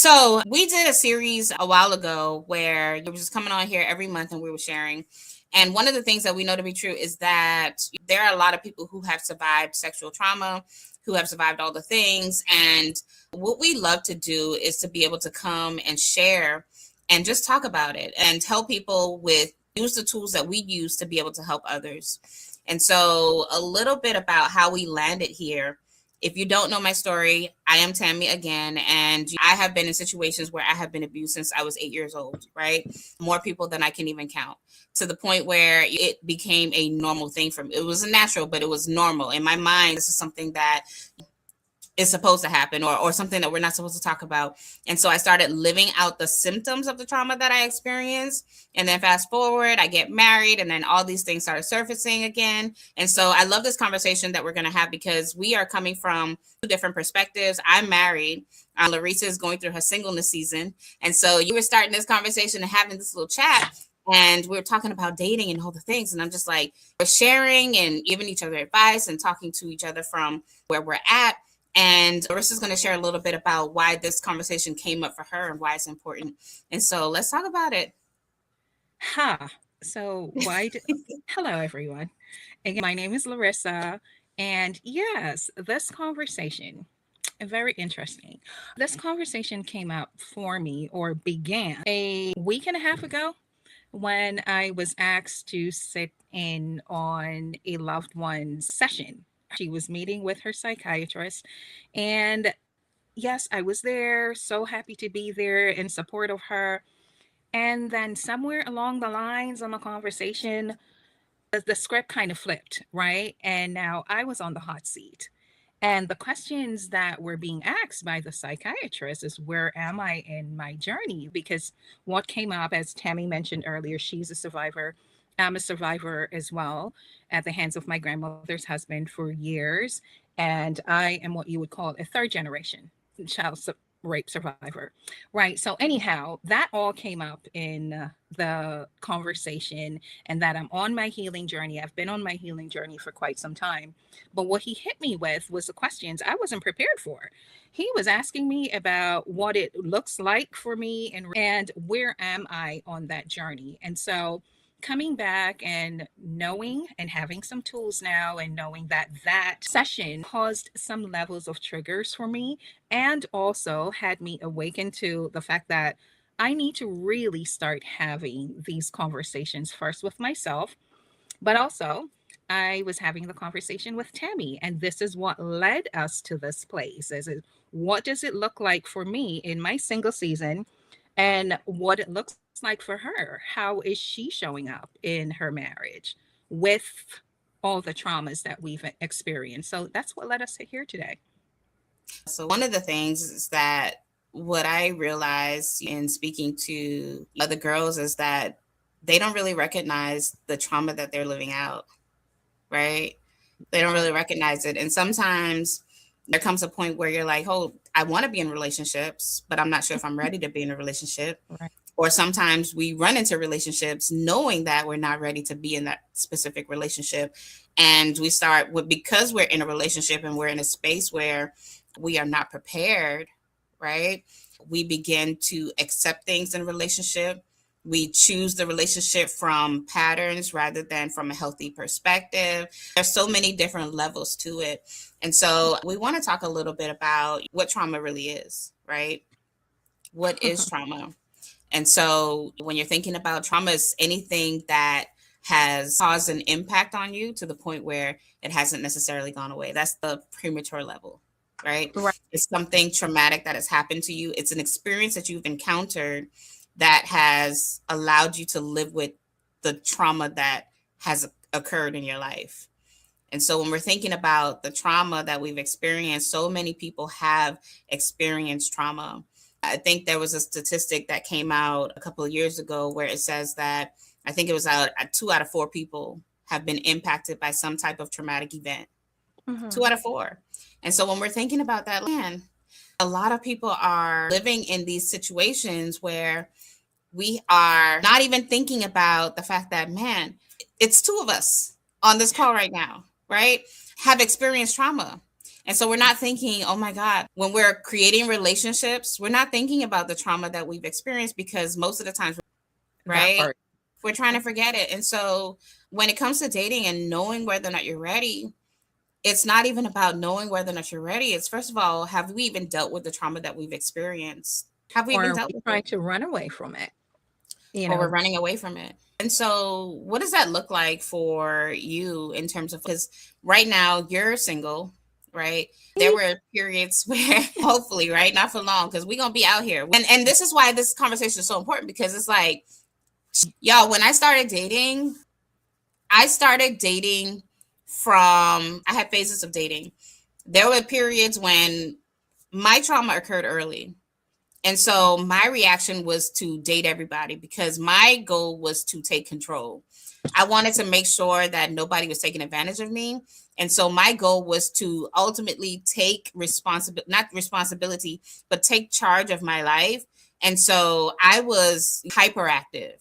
So we did a series a while ago where you were just coming on here every month and we were sharing. And one of the things that we know to be true is that there are a lot of people who have survived sexual trauma, who have survived all the things. And what we love to do is to be able to come and share and just talk about it and tell people with use the tools that we use to be able to help others. And so a little bit about how we landed here. If you don't know my story, I am Tammy again, and I have been in situations where I have been abused since I was 8 years old, right? More people than I can even count, to the point where it became a normal thing for me. It wasn't natural, but it was normal. In my mind, this is something that is supposed to happen, or something that we're not supposed to talk about. And so I started living out the symptoms of the trauma that I experienced. And then fast forward, I get married, and then all these things started surfacing again. And so I love this conversation that we're going to have because we are coming from two different perspectives. I'm married. Larissa is going through her singleness season. And so you were starting this conversation and having this little chat. And we were talking about dating and all the things. And I'm just like, we're sharing and giving each other advice and talking to each other from where we're at. And Larissa's going to share a little bit about why this conversation came up for her and why it's important. And so let's talk about it. Ha. So, hello, everyone. Again, my name is Larissa. And yes, this conversation, very interesting. This conversation came up for me or began a week and a half ago when I was asked to sit in on a loved one's session. She was meeting with her psychiatrist. And yes, I was there, so happy to be there in support of her. And then somewhere along the lines on the conversation, the script kind of flipped, right? And now I was on the hot seat. And the questions that were being asked by the psychiatrist is, where am I in my journey? Because what came up, as Tammy mentioned earlier, she's a survivor. I'm a survivor as well at the hands of my grandmother's husband for years. And I am what you would call a third generation child rape survivor. Right. So, anyhow, that all came up in the conversation, and that I'm on my healing journey. I've been on my healing journey for quite some time. But what he hit me with was the questions I wasn't prepared for. He was asking me about what it looks like for me, and where am I on that journey. And so, coming back and knowing and having some tools now, and knowing that that session caused some levels of triggers for me, and also had me awaken to the fact that I need to really start having these conversations first with myself, but also I was having the conversation with Tammy, and this is what led us to this place. What does it look like for me in my single season, and what it looks like for her? How is she showing up in her marriage with all the traumas that we've experienced? So that's what led us to here today. So one of the things is that what I realized in speaking to other girls is that they don't really recognize the trauma that they're living out, right? They don't really recognize it. And sometimes there comes a point where you're like, oh, I want to be in relationships, but I'm not sure if I'm ready to be in a relationship. Right. Or sometimes we run into relationships knowing that we're not ready to be in that specific relationship. And we start with, because we're in a relationship and we're in a space where we are not prepared, right? We begin to accept things in a relationship. We choose the relationship from patterns rather than from a healthy perspective. There's so many different levels to it. And so we want to talk a little bit about what trauma really is, right? What is trauma? And so when you're thinking about trauma, it's anything that has caused an impact on you to the point where it hasn't necessarily gone away. That's the premature level, right? Right. It's something traumatic that has happened to you. It's an experience that you've encountered that has allowed you to live with the trauma that has occurred in your life. And so when we're thinking about the trauma that we've experienced, so many people have experienced trauma. I think there was a statistic that came out a couple of years ago where it says that I think it was out 2 out of 4 people have been impacted by some type of traumatic event. Mhm. 2 out of 4. And so when we're thinking about that, man, a lot of people are living in these situations where we are not even thinking about the fact that, man, it's two of us on this call right now, right? Have experienced trauma. And so we're not thinking, oh my God, when we're creating relationships, we're not thinking about the trauma that we've experienced because most of the times, That right? part. We're trying to forget it. And so when it comes to dating and knowing whether or not you're ready, it's not even about knowing whether or not you're ready. It's first of all, have we even dealt with the trauma that we've experienced? Have we Or even are dealt we with trying it? to run away from it? You Or we're know, running away from it? And so, what does that look like for you in terms of, because right now you're single, right? There were periods where, hopefully, right, not for long, because we're gonna be out here. And this is why this conversation is so important, because it's like, y'all, when I started dating from, I had phases of dating. There were periods when my trauma occurred early. And so my reaction was to date everybody because my goal was to take control. I wanted to make sure that nobody was taking advantage of me. And so my goal was to ultimately take responsibility, not responsibility, but take charge of my life. And so I was hyperactive.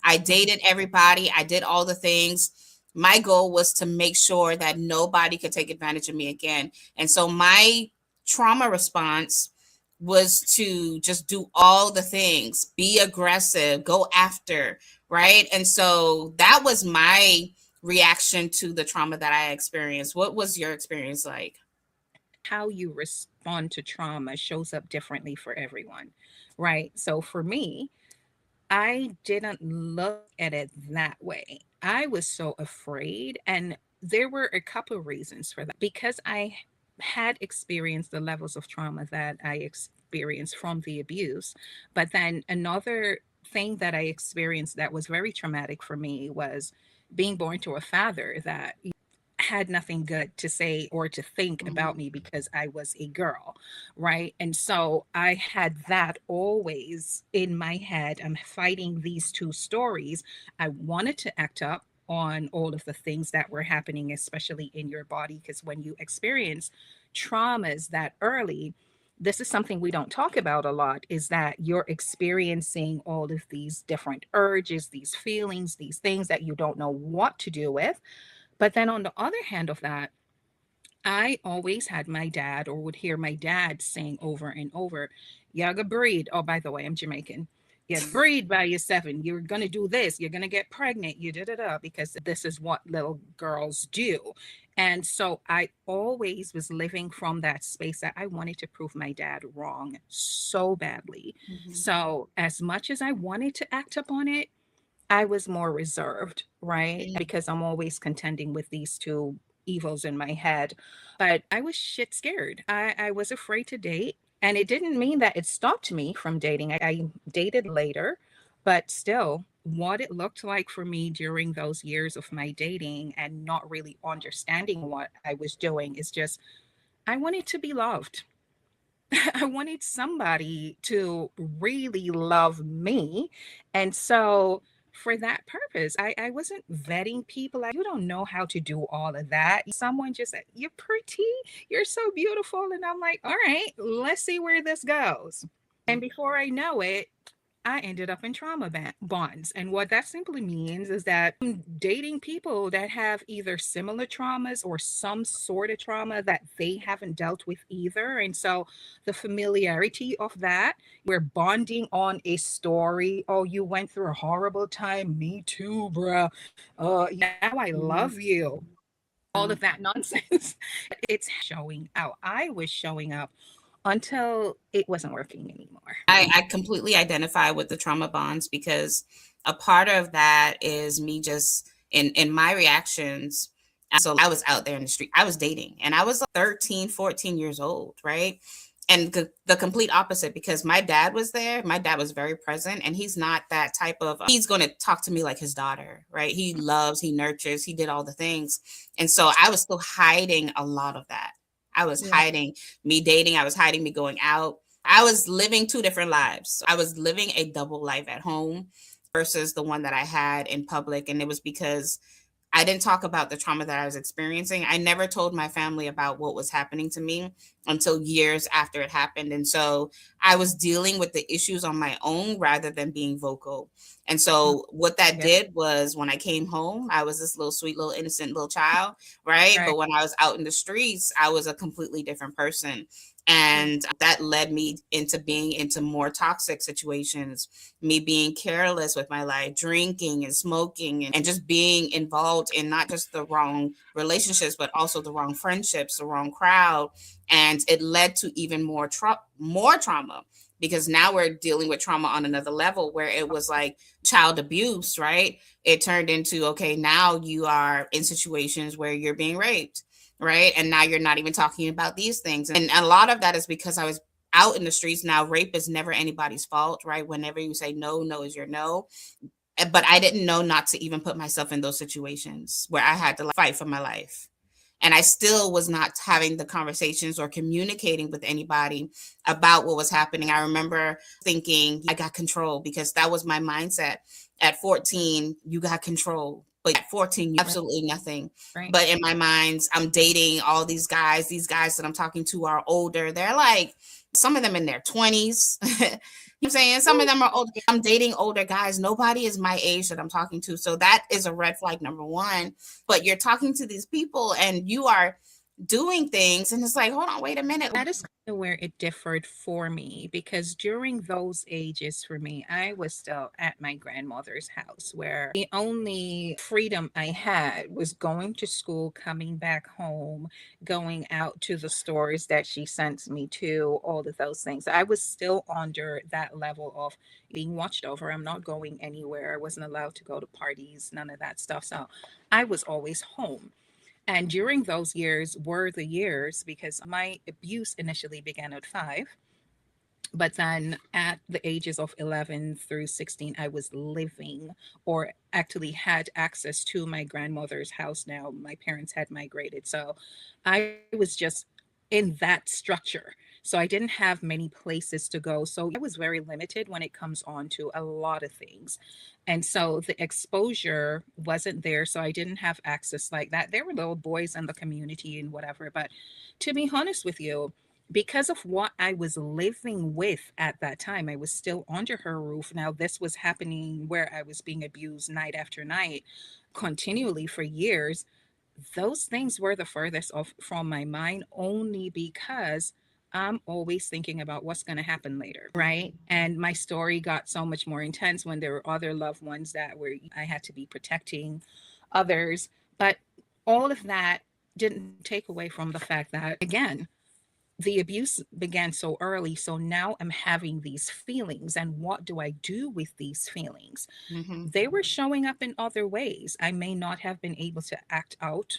I dated everybody, I did all the things. My goal was to make sure that nobody could take advantage of me again. And so my trauma response was to just do all the things, be aggressive, go after, right? And so that was my reaction to the trauma that I experienced. What was your experience like? how you respond to trauma shows up differently for everyone, right? So for me, I didn't look at it that way. I was so afraid, and there were a couple of reasons for that. Because I had experienced the levels of trauma that I experienced from the abuse, but then another thing that I experienced that was very traumatic for me was being born to a father that had nothing good to say or to think about Mhm. me because I was a girl, right? And so I had that always in my head. I'm fighting these two stories. I wanted to act up on all of the things that were happening, especially in your body, because when you experience traumas that early, this is something we don't talk about a lot, is that you're experiencing all of these different urges, these feelings, these things that you don't know what to do with. But then on the other hand of that, I always had my dad, or would hear my dad saying over and over, "You gotta breed." Oh, by the way, I'm Jamaican. You gotta breed by your seven. You're gonna do this. You're gonna get pregnant. You da da da, because this is what little girls do. And so I always was living from that space that I wanted to prove my dad wrong so badly. Mhm. So as much as I wanted to act up on it, I was more reserved, right? Mm. Because I'm always contending with these two evils in my head. But I was shit scared. I was afraid to date. And it didn't mean that it stopped me from dating. I dated later, but still, what it looked like for me during those years of my dating and not really understanding what I was doing is just, I wanted to be loved. I wanted somebody to really love me. And so, for that purpose, I wasn't vetting people. You don't know how to do all of that. Someone just said, "You're pretty, you're so beautiful." And I'm like, all right, let's see where this goes. And before I know it, I ended up in trauma bonds. And what that simply means is that I'm dating people that have either similar traumas or some sort of trauma that they haven't dealt with either. And so the familiarity of that, we're bonding on a story. Oh, you went through a horrible time. Me too, bruh. Now I love Mhm. you. All of Yeah. that nonsense. It's showing out. I was showing up until it wasn't working anymore. I completely identify with the trauma bonds because a part of that is me just in my reactions. So I was out there in the street. I was dating and I was like 13, 14 years old, right? And the complete opposite, because my dad was there. My dad was very present, and he's not that type of, he's going to talk to me like his daughter, right? He loves, he nurtures, he did all the things. And so I was still hiding a lot of that. I was Yeah. hiding me dating, I was hiding me going out. I was living two different lives. I was living a double life at home versus the one that I had in public. And it was because I didn't talk about the trauma that I was experiencing. I never told my family about what was happening to me until years after it happened. And so I was dealing with the issues on my own rather than being vocal. And Mm, so what that yeah. did was when I came home, I was this little sweet, little innocent little child, right? Right. But when I was out in the streets, I was a completely different person. Mm, And that led me into being into more toxic situations, me being careless with my life, drinking and smoking, and just being involved in not just the wrong relationships, but also the wrong friendships, the wrong crowd. And it led to even more trauma, because now we're dealing with trauma on another level, where it was like child abuse, right? It turned into, okay, now you are in situations where you're being raped, right? And now you're not even talking about these things. And a lot of that is because I was out in the streets. Now, rape is never anybody's fault, right? Whenever you say no, no is your no. But I didn't know not to even put myself in those situations where I had to like fight for my life. And I still was not having the conversations or communicating with anybody about what was happening. I remember thinking I got control, because that was my mindset. At 14, you got control. But at 14, you right. absolutely nothing. Right. But in my mind, I'm dating all these guys that I'm talking to are older. They're like, some of them in their 20s. I'm saying some of Woo. them are older. I'm dating older guys. Nobody is my age that I'm talking to. So that is a red flag number one. But you're talking to these people and you are doing things, and it's like, hold on, wait a minute. That is kind of where it differed for me because during those ages for me, I was still at my grandmother's house where the only freedom I had was going to school, coming back home, going out to the stores that she sent me to, all of those things. I was still under that level of being watched over. I'm not going anywhere. I wasn't allowed to go to parties, none of that stuff. So I was always home. And during those years were the years because my abuse initially began at 5, but then at the ages of 11 through 16, I was living or actually had access to my grandmother's house now. My parents had migrated. So I was just in that structure. So I didn't have many places to go. So I was very limited when it comes on to a lot of things. And so the exposure wasn't there. So I didn't have access like that. There were little boys in the community and whatever. But to be honest with you, because of what I was living with at that time, I was still under her roof. Now, this was happening where I was being abused night after night, continually for years. Those things were the furthest off from my mind only because I'm always thinking about what's going to happen later, right? And my story got so much more intense when there were other loved ones that were I had to be protecting others. But all of that didn't take away from the fact that, again, the abuse began so early. So now I'm having these feelings. And what do I do with these feelings? Mm-hmm. They were showing up in other ways. I may not have been able to act out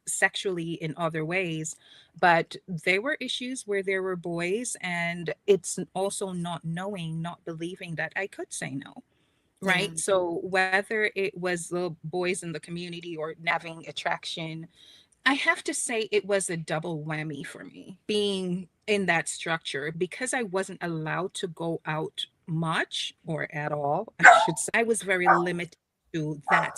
sexually in other ways, but there were issues where there were boys, and it's also not knowing, not believing that I could say no. Yeah. Right. So whether it was the boys in the community or having attraction, I have to say it was a double whammy for me being in that structure because I wasn't allowed to go out much or at all. I should say I was very limited to that.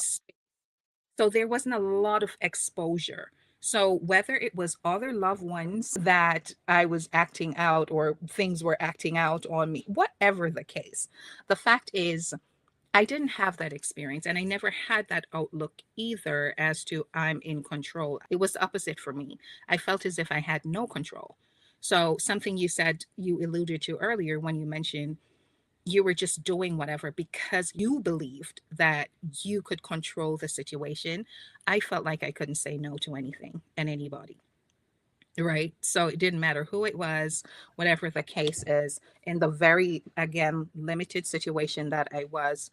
So there wasn't a lot of exposure. So whether it was other loved ones that I was acting out or things were acting out on me, whatever the case, the fact is I didn't have that experience and I never had that outlook either as to I'm in control. It was the opposite for me. I felt as if I had no control. So, something you said, you alluded to earlier when you mentioned you were just doing whatever because you believed that you could control the situation. I felt like I couldn't say no to anything and anybody. Right. So it didn't matter who it was, whatever the case is, in the very, again, limited situation that I was.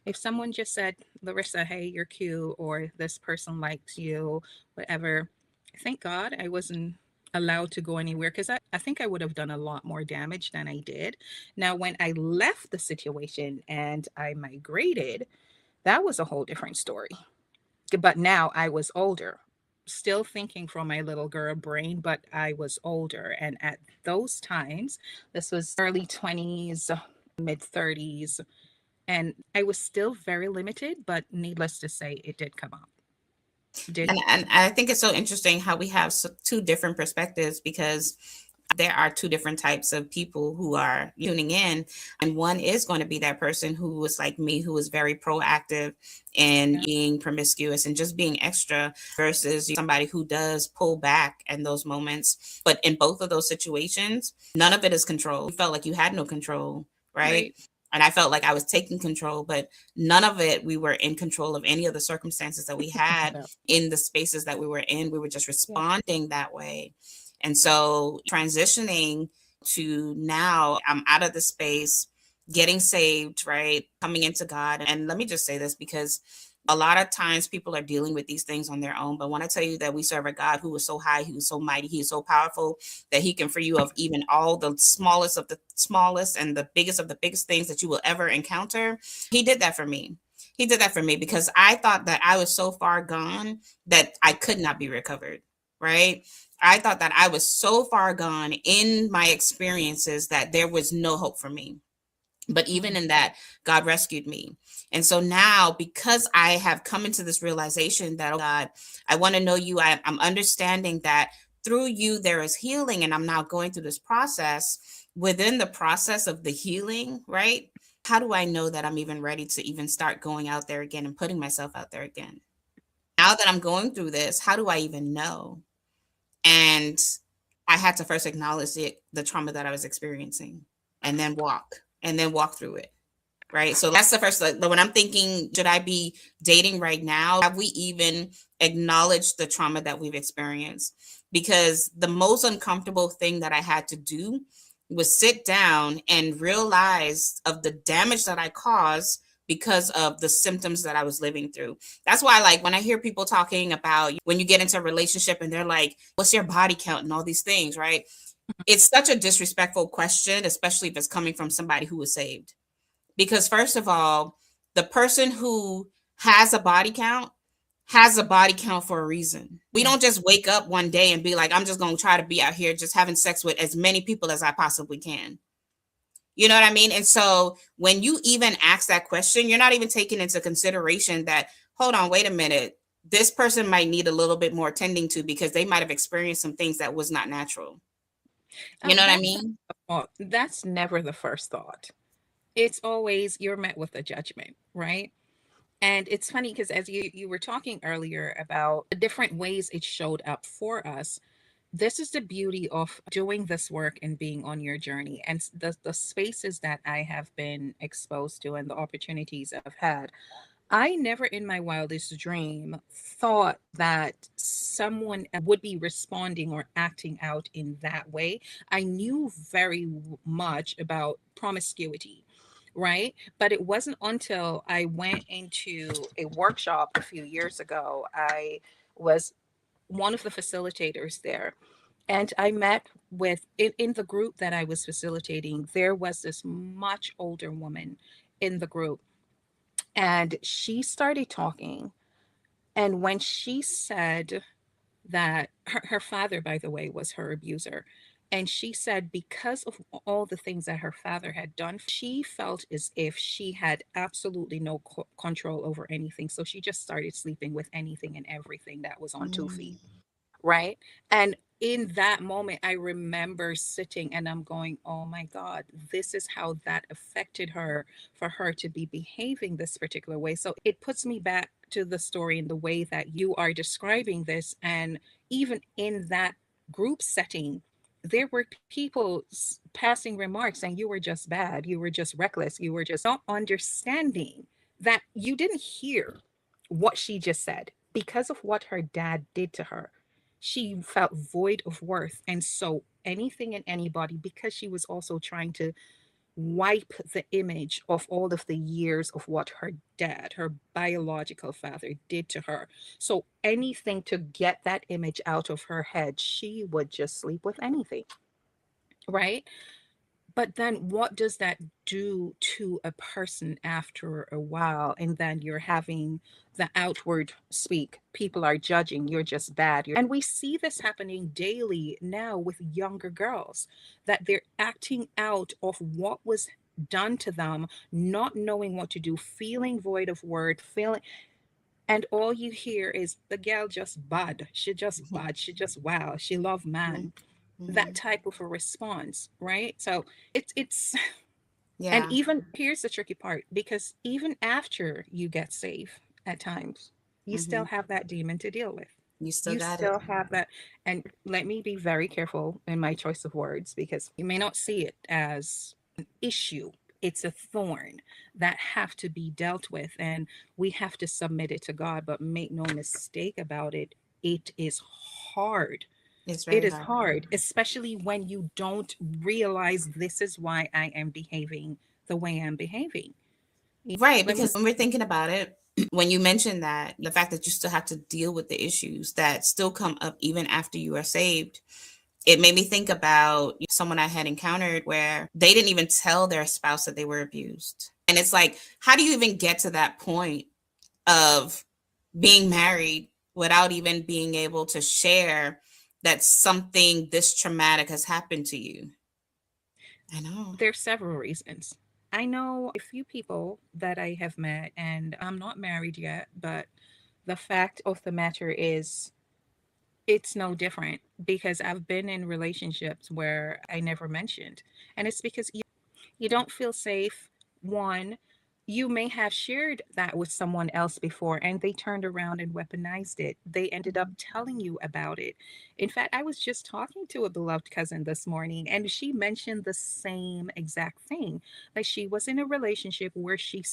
If someone just said, Larissa, hey, you're cute, or this person likes you, whatever, thank God I wasn't allowed to go anywhere because I think I would have done a lot more damage than I did. Now, when I left the situation and I migrated, that was a whole different story. But now I was older, still thinking from my little girl brain, but I was older. And at those times, this was early 20s, mid 30s, and I was still very limited, but needless to say, it did come up. Did And I think it's so interesting how we have two different perspectives, because there are two different types of people who are tuning in. And one is going to be that person who was like me, who was very proactive in yeah, being promiscuous and just being extra, versus somebody who does pull back in those moments. But in both of those situations, none of it is control. You felt like you had no control, right? right. And I felt like I was taking control, but none of it, we were in control of any of the circumstances that we had No, in the spaces that we were in. We were just yeah, responding that way. And so transitioning to now, I'm out of the space, getting saved, right? Coming into God. And let me just say this, because a lot of times people are dealing with these things on their own. But when I tell you that we serve a God who is so high, he is so mighty, he is so powerful, that he can free you of even all the smallest of the smallest and the biggest of the biggest things that you will ever encounter. He did that for me. He did that for me because I thought that I was so far gone that I could not be recovered, right? I thought that I was so far gone in my experiences that there was no hope for me. But even mm, in that, God rescued me. And so now, because I have come into this realization that, oh God, I want to know you, I'm understanding that through you there is healing. And I'm now going through this process. Within the process of the healing, right? How do I know that I'm even ready to even start going out there again and putting myself out there again? Now that I'm going through this, how do I even know? And I had to first acknowledge the trauma that I was experiencing, and then walk through it. Right. So that's the first, like, when I'm thinking, should I be dating right now? Have we even acknowledged the trauma that we've experienced? Because the most uncomfortable thing that I had to do was sit down and realize of the damage that I caused because of the symptoms that I was living through. That's why, like, when I hear people talking about when you get into a relationship and they're like, what's your body count and all these things, right? It's such a disrespectful question, especially if it's coming from somebody who was saved. Because, first of all, the person who has a body count for a reason. We yeah. don't just wake up one day and be like, I'm just going to try to be out here just having sex with as many people as I possibly can. You know what I mean? And so when you even ask that question, you're not even taking into consideration that, hold on, wait a minute. This person might need a little bit more tending to, because they might have experienced some things that was not natural. You know what I That's mean? that's never the first thought. It's always you're met with a judgment, right? And it's funny because as you were talking earlier about the different ways it showed up for us, this is the beauty of doing this work and being on your journey and the spaces that I have been exposed to and the opportunities I've had. I never in my wildest dream thought that someone would be responding or acting out in that way. I knew very much about promiscuity, right? But it wasn't until I went into a workshop a few years ago. I was one of the facilitators there. And I met with, in the group that I was facilitating, there was this much older woman in the group and she started talking. And when she said that her father, by the way, was her abuser, and she said because of all the things that her father had done, she felt as if she had absolutely no control over anything. So she just started sleeping with anything and everything that was on 2 feet, right? And in that moment, I remember sitting and I'm going, oh my God, this is how that affected her for her to be behaving this particular way. So it puts me back to the story in the way that you are describing this. And even in that group setting, there were people passing remarks saying you were just bad, you were just reckless, you were just not understanding that you didn't hear what she just said because of what her dad did to her. She felt void of worth. And so anything and anybody, because she was also trying to wipe the image of all of the years of what her dad, her biological father, did to her. So anything to get that image out of her head, she would just sleep with anything, right? But then what does that do to a person after a while? And then you're having the outward speak. People are judging, you're just bad. And we see this happening daily now with younger girls, that they're acting out of what was done to them, not knowing what to do, feeling void of word, feeling. And all you hear is the girl just bad. She just bad. She just wow. She love man. That Mm-hmm. type of a response, right? So it's and Yeah. even here's the tricky part, because even after you get saved, at times you Mm-hmm. still have that demon to deal with. You still You got still it. have that. And let me be very careful in my choice of words, because you may not see it as an issue. It's a thorn that have to be dealt with, and we have to submit it to God. But make no mistake about it, it is hard. It's It very is hard. hard, especially when you don't realize this is why I am behaving the way I'm behaving. Right, Let me. because when we're thinking about it, when you mentioned that, the fact that you still have to deal with the issues that still come up even after you are saved, it made me think about someone I had encountered where they didn't even tell their spouse that they were abused. And it's like, how do you even get to that point of being married without even being able to share that something this traumatic has happened to you? I know. There's several reasons. I know a few people that I have met, and I'm not married yet, but the fact of the matter is, it's no different, because I've been in relationships where I never mentioned. And it's because you don't feel safe. One, you may have shared that with someone else before and they turned around and weaponized it. They ended up telling you about it. In fact, I was just talking to a beloved cousin this morning, and she mentioned the same exact thing, that she was in a relationship where she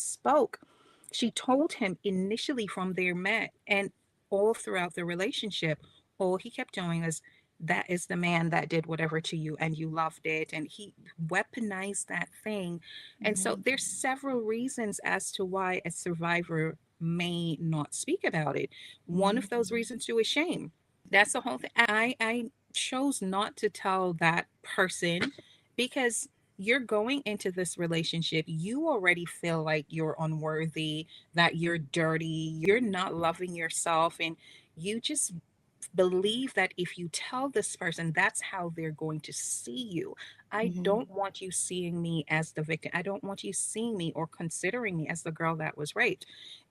told him initially from their met, and all throughout the relationship, all he kept doing is, that is the man that did whatever to you and you loved it, and he weaponized that thing. And so Mm-hmm. there's several reasons as to why a survivor may not speak about it. One Mm-hmm. of those reasons too is shame. That's the whole thing. I chose not to tell that person, because you're going into this relationship, you already feel like you're unworthy, that you're dirty, you're not loving yourself, and you just believe that if you tell this person, that's how they're going to see you. I Mm-hmm. don't want you seeing me as the victim. I don't want you seeing me or considering me as the girl that was raped.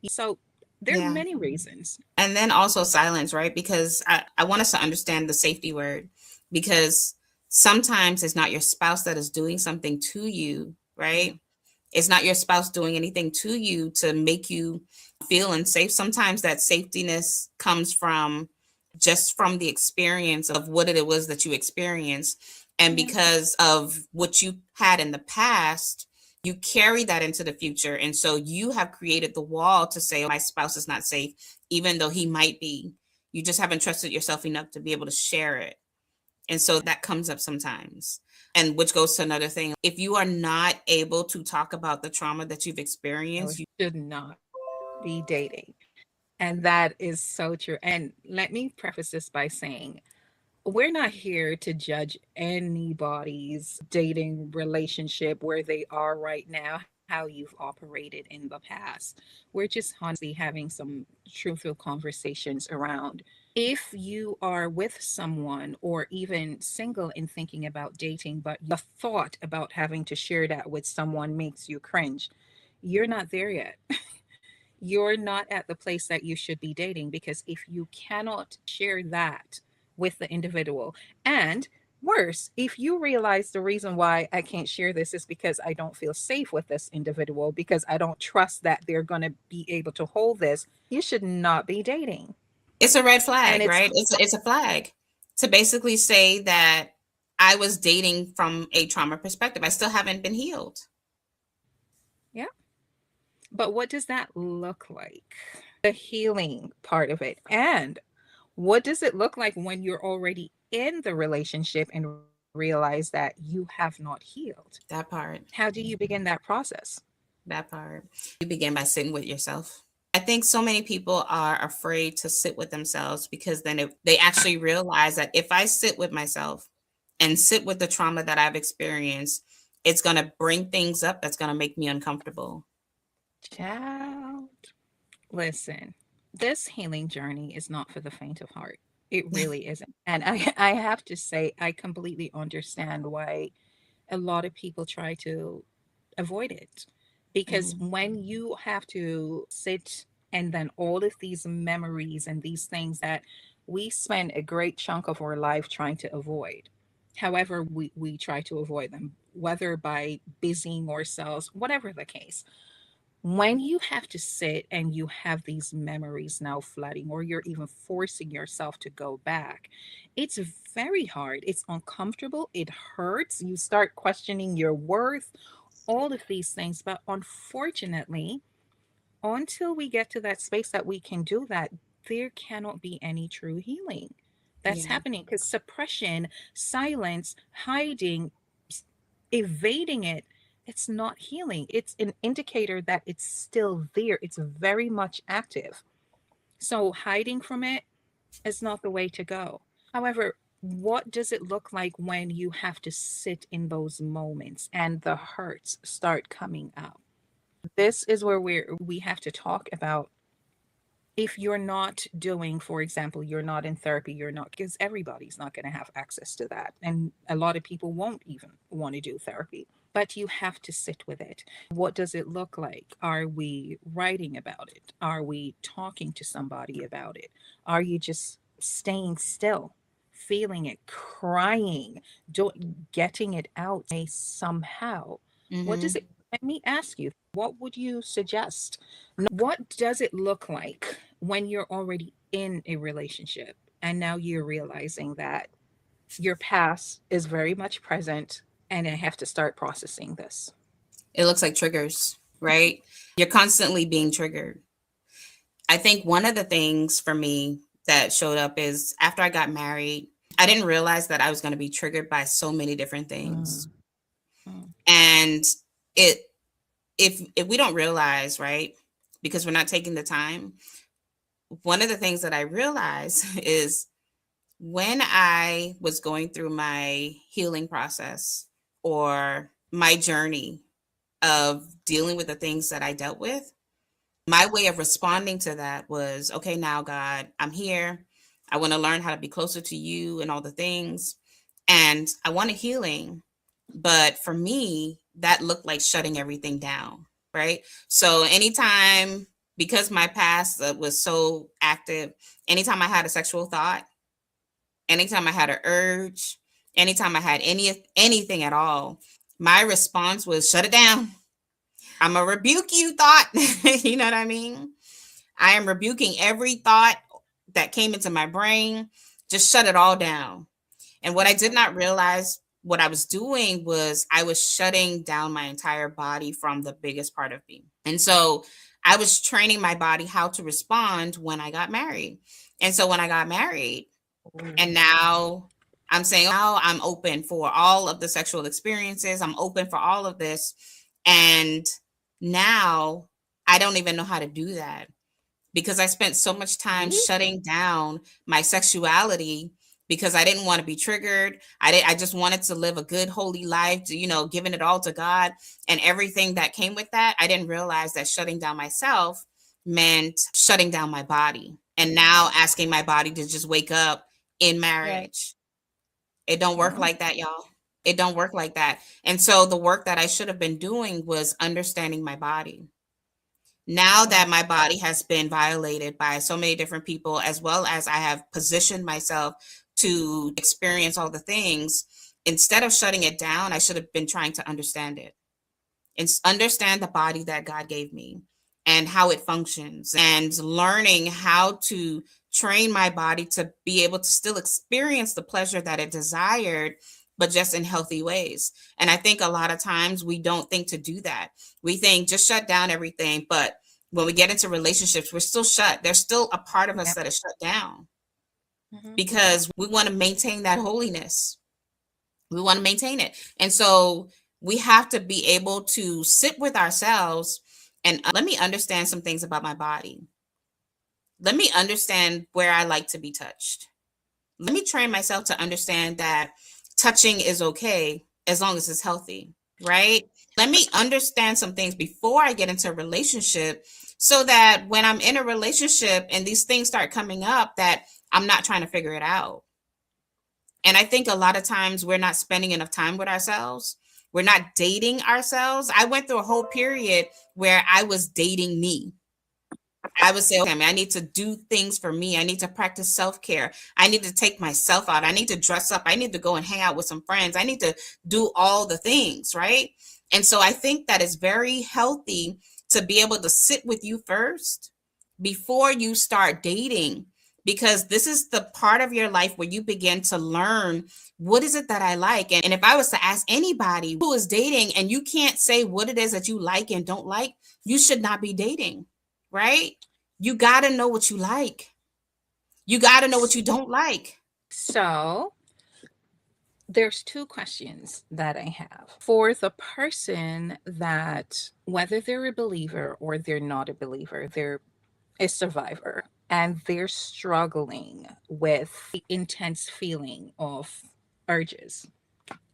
So there are Yeah. many reasons. And then also silence, right? Because I want us to understand the safety word, because sometimes it's not your spouse that is doing something to you, Yeah. right? It's not your spouse doing anything to you to make you feel unsafe. Sometimes that safetiness comes from just from the experience of what it was that you experienced. And Yeah. because of what you had in the past, you carry that into the future. And so you have created the wall to say, oh, my spouse is not safe, even though he might be. You just haven't trusted yourself enough to be able to share it. And so that comes up sometimes. And which goes to another thing. If you are not able to talk about the trauma that you've No, experienced, you should not be dating. And that is so true. And let me preface this by saying, we're not here to judge anybody's dating relationship, where they are right now, how you've operated in the past. We're just honestly having some truthful conversations around. If you are with someone or even single and thinking about dating, but the thought about having to share that with someone makes you cringe, you're not there yet. You're not at the place that you should be dating, because if you cannot share that with the individual, and worse, if you realize the reason why I can't share this is because I don't feel safe with this individual, because I don't trust that they're going to be able to hold this, you should not be dating. it's a red And flag, it's, right? It's a flag to basically say that I was dating from a trauma perspective. I still haven't been healed. yeah. But what does that look like? The healing part of it. And what does it look like when you're already in the relationship and realize that you have not healed? That part. How do you begin that process? That part. You begin by sitting with yourself. I think so many people are afraid to sit with themselves because then if they actually realize that if I sit with myself and sit with the trauma that I've experienced, it's going to bring things up that's going to make me uncomfortable. Child, listen, this healing journey is not for the faint of heart. It really isn't. And I have to say, I completely understand why a lot of people try to avoid it. Because Mhm. when you have to sit And then all of these memories and these things that we spend a great chunk of our life trying to avoid. However, we try to avoid them, whether by busying ourselves, whatever the case. When you have to sit and you have these memories now flooding, or you're even forcing yourself to go back, it's very hard. It's uncomfortable. It hurts. You start questioning your worth, all of these things. But unfortunately, until we get to that space that we can do that, there cannot be any true healing that's Yeah. happening, because suppression, silence, hiding, evading it, it's not healing. It's an indicator that it's still there. It's very much active. So hiding from it is not the way to go. However, what does it look like when you have to sit in those moments and the hurts start coming up? This is where we have to talk about, if you're not doing, for example, you're not in therapy, you're not, because everybody's not going to have access to that. And a lot of people won't even want to do therapy, but you have to sit with it. What does it look like? Are we writing about it? Are we talking to somebody about it? Are you just staying still, feeling it, crying, getting it out somehow? What does Mm-hmm. it, let me ask you, what would you suggest? What does it look like when you're already in a relationship and now you're realizing that your past is very much present and I have to start processing this? It looks like triggers, right? You're constantly being triggered. I think one of the things for me that showed up is after I got married, I didn't realize that I was going to be triggered by so many different things. Mm, mm, And it if we don't realize, right? Because we're not taking the time, one of the things that I realized is when I was going through my healing process or my journey of dealing with the things that I dealt with, my way of responding to that was, okay, now, God, I'm here. I want to learn how to be closer to you and all the things. And I want a healing. But for me, that looked like shutting everything down. Right. So anytime, because my past was so active, anytime I had a sexual thought, anytime I had an urge, anytime I had anything at all, my response was shut it down. I'm a rebuke you thought. You know what I mean? I am rebuking every thought that came into my brain. Just shut it all down. And what I did not realize what I was doing was I was shutting down my entire body from the biggest part of me. And so I was training my body how to respond when I got married. And so when I got married, and now I'm saying, now I'm open for all of the sexual experiences. I'm open for all of this. And now I don't even know how to do that because I spent so much time Really? shutting down my sexuality because I didn't want to be triggered. I just wanted to live a good holy life, giving it all to God and everything that came with that. I didn't realize that shutting down myself meant shutting down my body. And now asking my body to just wake up in Right. marriage. It don't work Mm, like that, y'all. It don't work like that. And so the work that I should have been doing was understanding my body. Now mm, that my body has been violated by so many different people, as well as I have positioned myself to experience all the things, instead of shutting it down, I should have been trying to understand it and understand the body that God gave me and how it functions and learning how to train my body to be able to still experience the pleasure that it desired, but just in healthy ways. And I think a lot of times we don't think to do that. We think just shut down everything. But when we get into relationships, we're still shut. There's still a part of us yeah. that is shut down Hmm. because we want to maintain that holiness. We want to maintain it. And so we have to be able to sit with ourselves and let me understand some things about my body. Let me understand where I like to be touched. Let me train myself to understand that touching is okay as long as it's healthy, right? Let me understand some things before I get into a relationship so that when I'm in a relationship and these things start coming up that I'm not trying to figure it out. And I think a lot of times we're not spending enough time with ourselves. We're not dating ourselves. I went through a whole period where I was dating me. I would say, okay, I need to do things for me. I need to practice self care. I need to take myself out. I need to dress up. I need to go and hang out with some friends. I need to do all the things, right? And so I think that it's very healthy to be able to sit with you first before you start dating, because this is the part of your life where you begin to learn what is it that I like. And if I was to ask anybody who is dating and you can't say what it is that you like and don't like, you should not be dating, right? You got to know what you like. You got to know what you don't like. So there's two questions that I have for the person that, whether they're a believer or they're not a believer, they're a survivor and they're struggling with the intense feeling of urges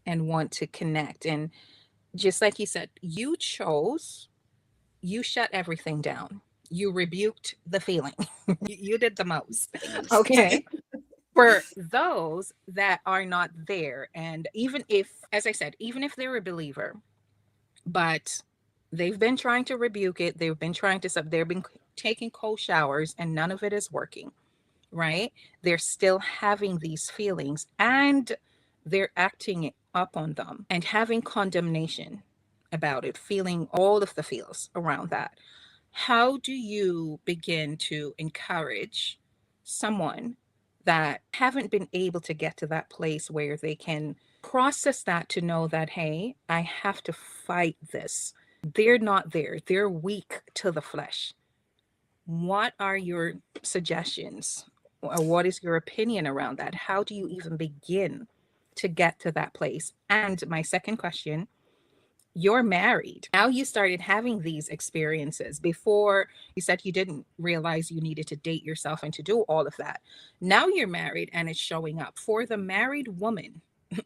and want to connect. And just like you said, you shut everything down. You rebuked the feeling. You did the most. Things. Okay. For those that are not there, and even if, as I said, even if they're a believer, but they've been trying to rebuke it, they've been trying to stop, they've been taking cold showers and none of it is working, right? They're still having these feelings and they're acting up on them and having condemnation about it, feeling all of the feels around that. How do you begin to encourage someone that haven't been able to get to that place where they can process that, to know that, hey, I have to fight this? They're not there, they're weak to the flesh. What are your suggestions? Or what is your opinion around that? How do you even begin to get to that place? And my second question, you're married. Now you started having these experiences. Before, you said you didn't realize you needed to date yourself and to do all of that. Now you're married and it's showing up. For the married woman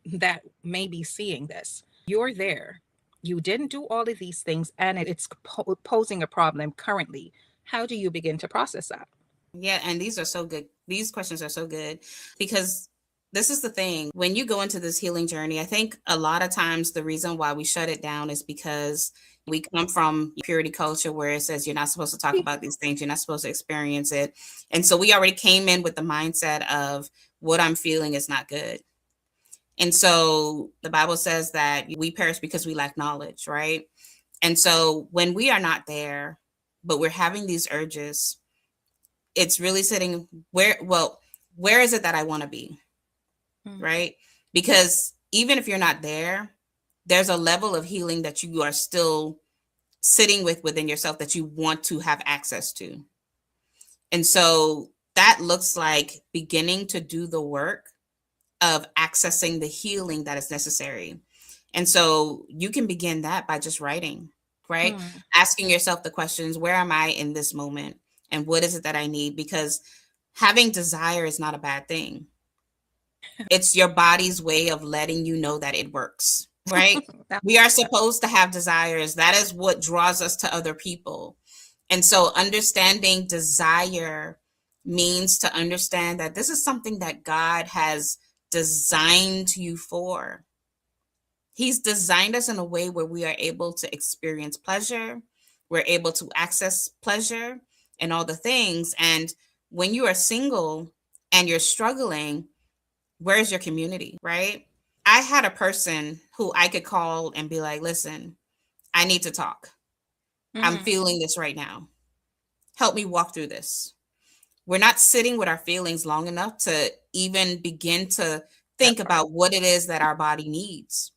that may be seeing this, you're there. You didn't do all of these things and it's posing a problem currently. How do you begin to process that? Yeah, and these are so good. These questions are so good because this is the thing. When you go into this healing journey, I think a lot of times the reason why we shut it down is because we come from purity culture where it says you're not supposed to talk about these things, you're not supposed to experience it. And so we already came in with the mindset of what I'm feeling is not good. And so the Bible says that we perish because we lack knowledge, right? And so when we are not there, but we're having these urges, it's really sitting where is it that I want to be, Mm. right? Because even if you're not there, there's a level of healing that you are still sitting with within yourself that you want to have access to. And so that looks like beginning to do the work of accessing the healing that is necessary. And so you can begin that by just writing, right? Mm. Asking yourself the questions, where am I in this moment? And what is it that I need? Because having desire is not a bad thing. It's your body's way of letting you know that it works, right? We are supposed to have desires. That is what draws us to other people. And so understanding desire means to understand that this is something that God has designed you for. He's designed us in a way where we are able to experience pleasure, we're able to access pleasure and all the things. And when you are single and you're struggling, where's your community, right? I had a person who I could call and be like, listen, I need to talk. I'm Mm. feeling this right now. Help me walk through this. We're not sitting with our feelings long enough to even begin to That think part. about what it is that our body needs.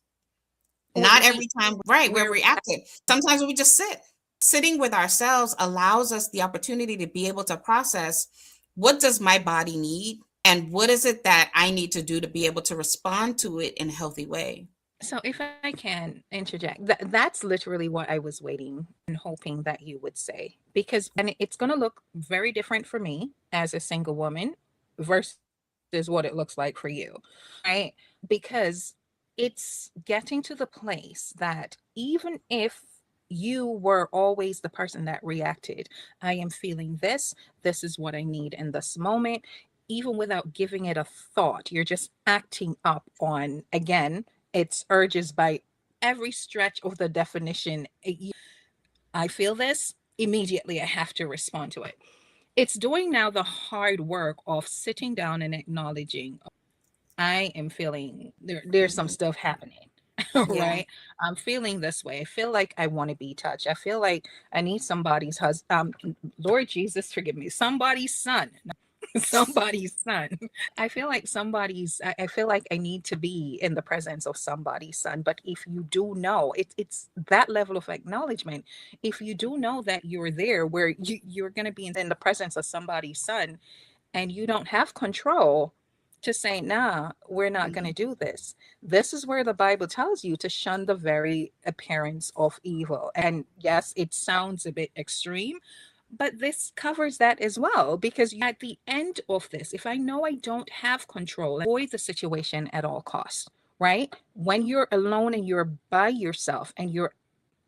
Or Not every time, right? We're we're reactive. Sometimes we just sit. Sitting with ourselves allows us the opportunity to be able to process, what does my body need? And what is it that I need to do to be able to respond to it in a healthy way? So, if I can interject, that's literally what I was waiting and hoping that you would say. Because, and it's going to look very different for me as a single woman versus what it looks like for you, right? Because it's getting to the place that even if you were always the person that reacted, I am feeling this is what I need in this moment, even without giving it a thought, you're just acting up on, again, its urges by every stretch of the definition. I feel this. immediately I have to respond to it. It's doing now the hard work of sitting down and acknowledging, I am feeling there's some Mhm. stuff happening. Yeah. Right? I'm feeling this way. I feel like I want to be touched. I feel like I need somebody's husband. Lord Jesus, forgive me. Somebody's son. Somebody's son. I feel like I feel like I need to be in the presence of somebody's son. But if you do know, it's that level of acknowledgement. If you do know that you're there where you're going to be in the presence of somebody's son, and you don't have control to say, nah, we're not going to Mhm. do this. This is where the Bible tells you to shun the very appearance of evil. And yes, it sounds a bit extreme, but this covers that as well. Because at the end of this, if I know I don't have control, avoid the situation at all costs, right? When you're alone and you're by yourself and you're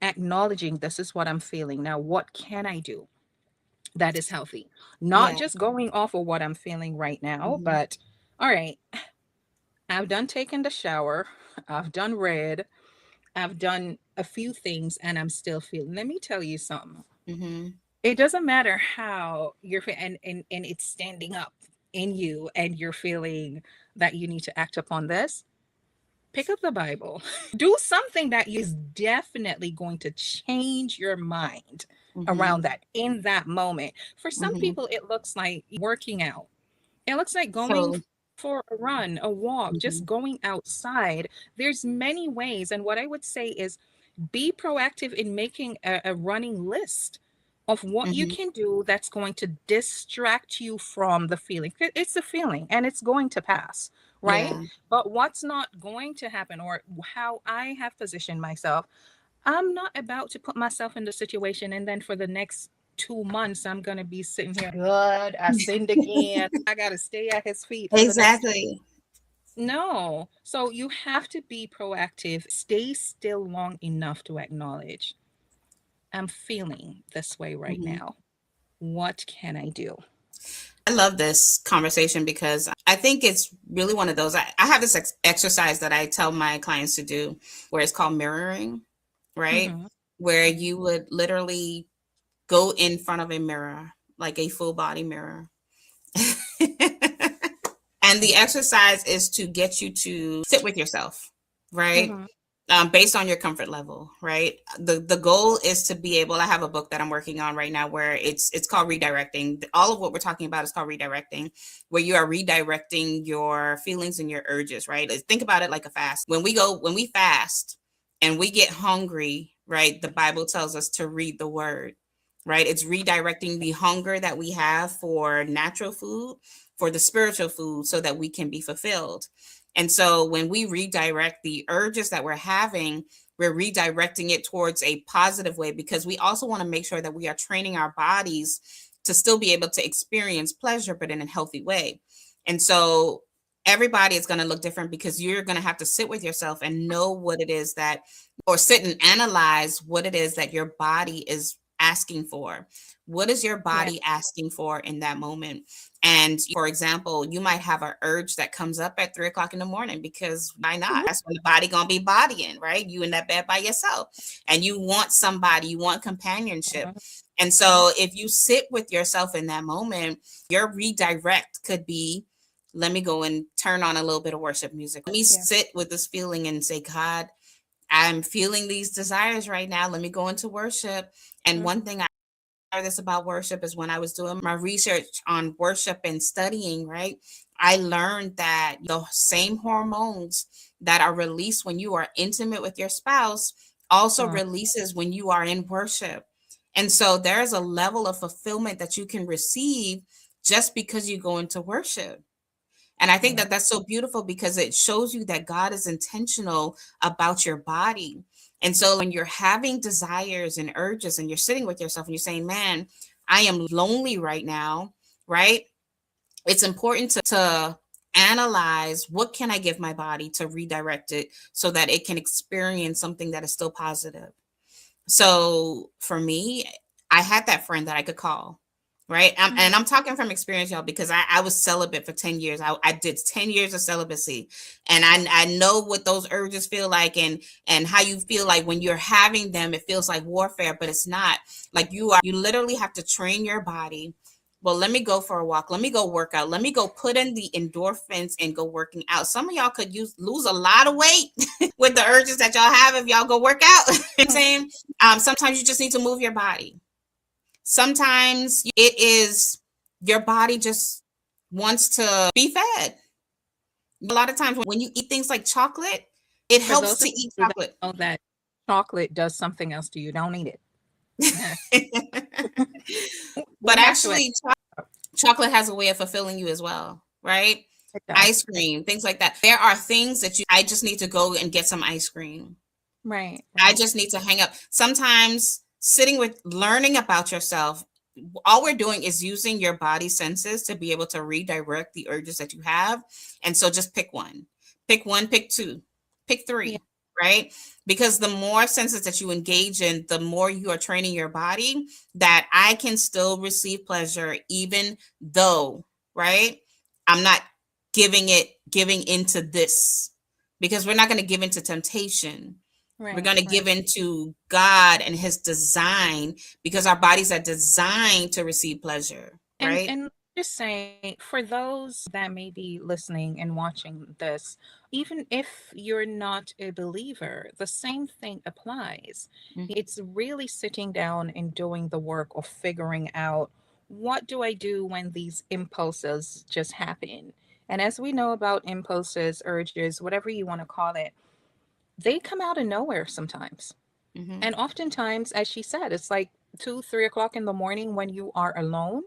acknowledging, this is what I'm feeling. Now, what can I do that is healthy? Not Yeah. just going off of what I'm feeling right now, Mhm. but all right, I've done taken the shower, I've done read, I've done a few things, and I'm still feeling. Let me tell you something. Mhm. It doesn't matter how you're and it's standing up in you and you're feeling that you need to act upon this. Pick up the Bible. Do something that is definitely going to change your mind around Mhm. that in that moment. For some Mhm. people, it looks like working out. It looks like going So. for a run, a walk, just Mhm. going outside. There's many ways. And what I would say is be proactive in making a running list of what you Mhm. can do that's going to distract you from the feeling. It's a feeling and it's going to pass, right? Yeah. But what's not going to happen, or how I have positioned myself, I'm not about to put myself in the situation and then for the next 2 months I'm gonna be sitting here. God, I sinned again. I gotta stay at his feet for the next. Exactly. No. So you have to be proactive. Stay still long enough to acknowledge, I'm feeling this way right Mhm. now. What can I do? I love this conversation because I think it's really one of those. I have this exercise that I tell my clients to do where it's called mirroring, right? Mm-hmm. Where you would literally go in front of a mirror, like a full body mirror. And the exercise is to get you to sit with yourself, right? Mm-hmm. Based on your comfort level, right? The goal is to be able. I have a book that I'm working on right now where it's called redirecting. All of what we're talking about is called redirecting, where you are redirecting your feelings and your urges, right? Think about it like a fast. When we fast and we get hungry, right? The Bible tells us to read the word, right? It's redirecting the hunger that we have for natural food for the spiritual food so that we can be fulfilled. And so when we redirect the urges that we're having, we're redirecting it towards a positive way because we also want to make sure that we are training our bodies to still be able to experience pleasure, but in a healthy way. And so everybody is going to look different because you're going to have to sit with yourself and know what it is that, or sit and analyze what it is that your body is asking for. What is your Yeah. body asking for in that moment? And for example, you might have an urge that comes up at 3 o'clock in the morning because why not? That's when the body gonna be bodying, right? You in that bed by yourself, and you want somebody, you want companionship. And so, if you sit with yourself in that moment, your redirect could be, let me go and turn on a little bit of worship music. Let me Yeah. sit with this feeling and say, God, I'm feeling these desires right now. Let me go into worship. And Mm-hmm. one thing this about worship is when I was doing my research on worship and studying, right? I learned that the same hormones that are released when you are intimate with your spouse also releases when you are in worship. And so there's a level of fulfillment that you can receive just because you go into worship. And I think Yeah. that that's so beautiful because it shows you that God is intentional about your body. And so when you're having desires and urges and you're sitting with yourself and you're saying, man, I am lonely right now, right? It's important to analyze what can I give my body to redirect it so that it can experience something that is still positive. So for me, I had that friend that I could call right? Mhm. And I'm talking from experience, y'all, because I was celibate for 10 years. I did 10 years of celibacy, and I know what those urges feel like, and how you feel like when you're having them. It feels like warfare, but it's not. Like you literally have to train your body. Well, let me go for a walk. Let me go work out. Let me go put in the endorphins and go working out. Some of y'all could lose a lot of weight with the urges that y'all have if y'all go work out. You know what I'm saying? Sometimes you just need to move your body. Sometimes it is your body just wants to be fed. A lot of times when you eat things like chocolate, it For helps those to of eat you that chocolate. know that chocolate does something else to you, don't eat it. Yeah. But Going back to it, actually, chocolate has a way of fulfilling you as well, right? it does. Ice cream, things like that. There are things that I just need to go and get some ice cream. Right, I right, just need to hang up. Sometimes sitting with learning about yourself, all we're doing is using your body senses to be able to redirect the urges that you have. And so just pick one, pick two, pick yeah, three, right? Because the more senses that you engage in, the more you are training your body that I can still receive pleasure, even though, right? I'm not giving into this, because we're not going to give into temptation. We're right, going to right. give into God and his design, because our bodies are designed to receive pleasure, right? And just say for those that may be listening and watching this, even if you're not a believer, the same thing applies. Mhm. It's really sitting down and doing the work of figuring out, what do I do when these impulses just happen? And as we know about impulses, urges, whatever you want to call it, they come out of nowhere sometimes. Mhm. And oftentimes, as she said, it's like 2, 3 o'clock in the morning when you are alone.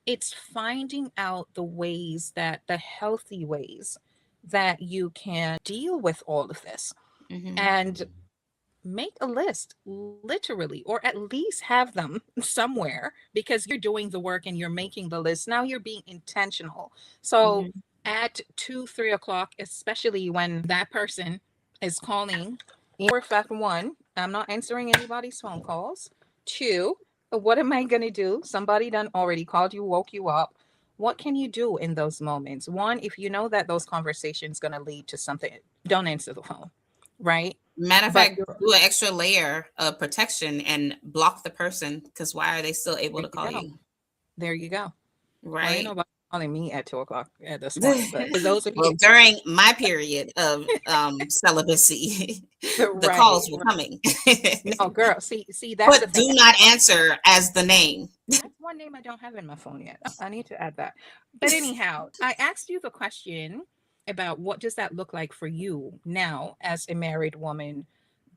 It's finding out the ways, that the healthy ways that you can deal with all of this, Mhm. and make a list, literally, or at least have them somewhere, because you're doing the work and you're making the list. Now you're being intentional. So Mhm. at 2, 3 o'clock, especially when that person is calling, for a fact, one, I'm not answering anybody's phone calls. Two, what am I going to do? Somebody done already called you, woke you up. What can you do in those moments? One, if you know that those conversations going to lead to something, don't answer the phone, right? Matter of But fact, you're, do an extra layer of protection and block the person, because why are they still able there to you call go. you? There you go. Well, ain't Right? nobody calling me at 2 o'clock at this point. But for those of you, Well, during my period of celibacy, the right, calls were right. coming. No, girl. See, that's the Put thing. do not answer as the name. That's one name I don't have in my phone yet. I need to add that. But anyhow, I asked you the question about, what does that look like for you now as a married woman.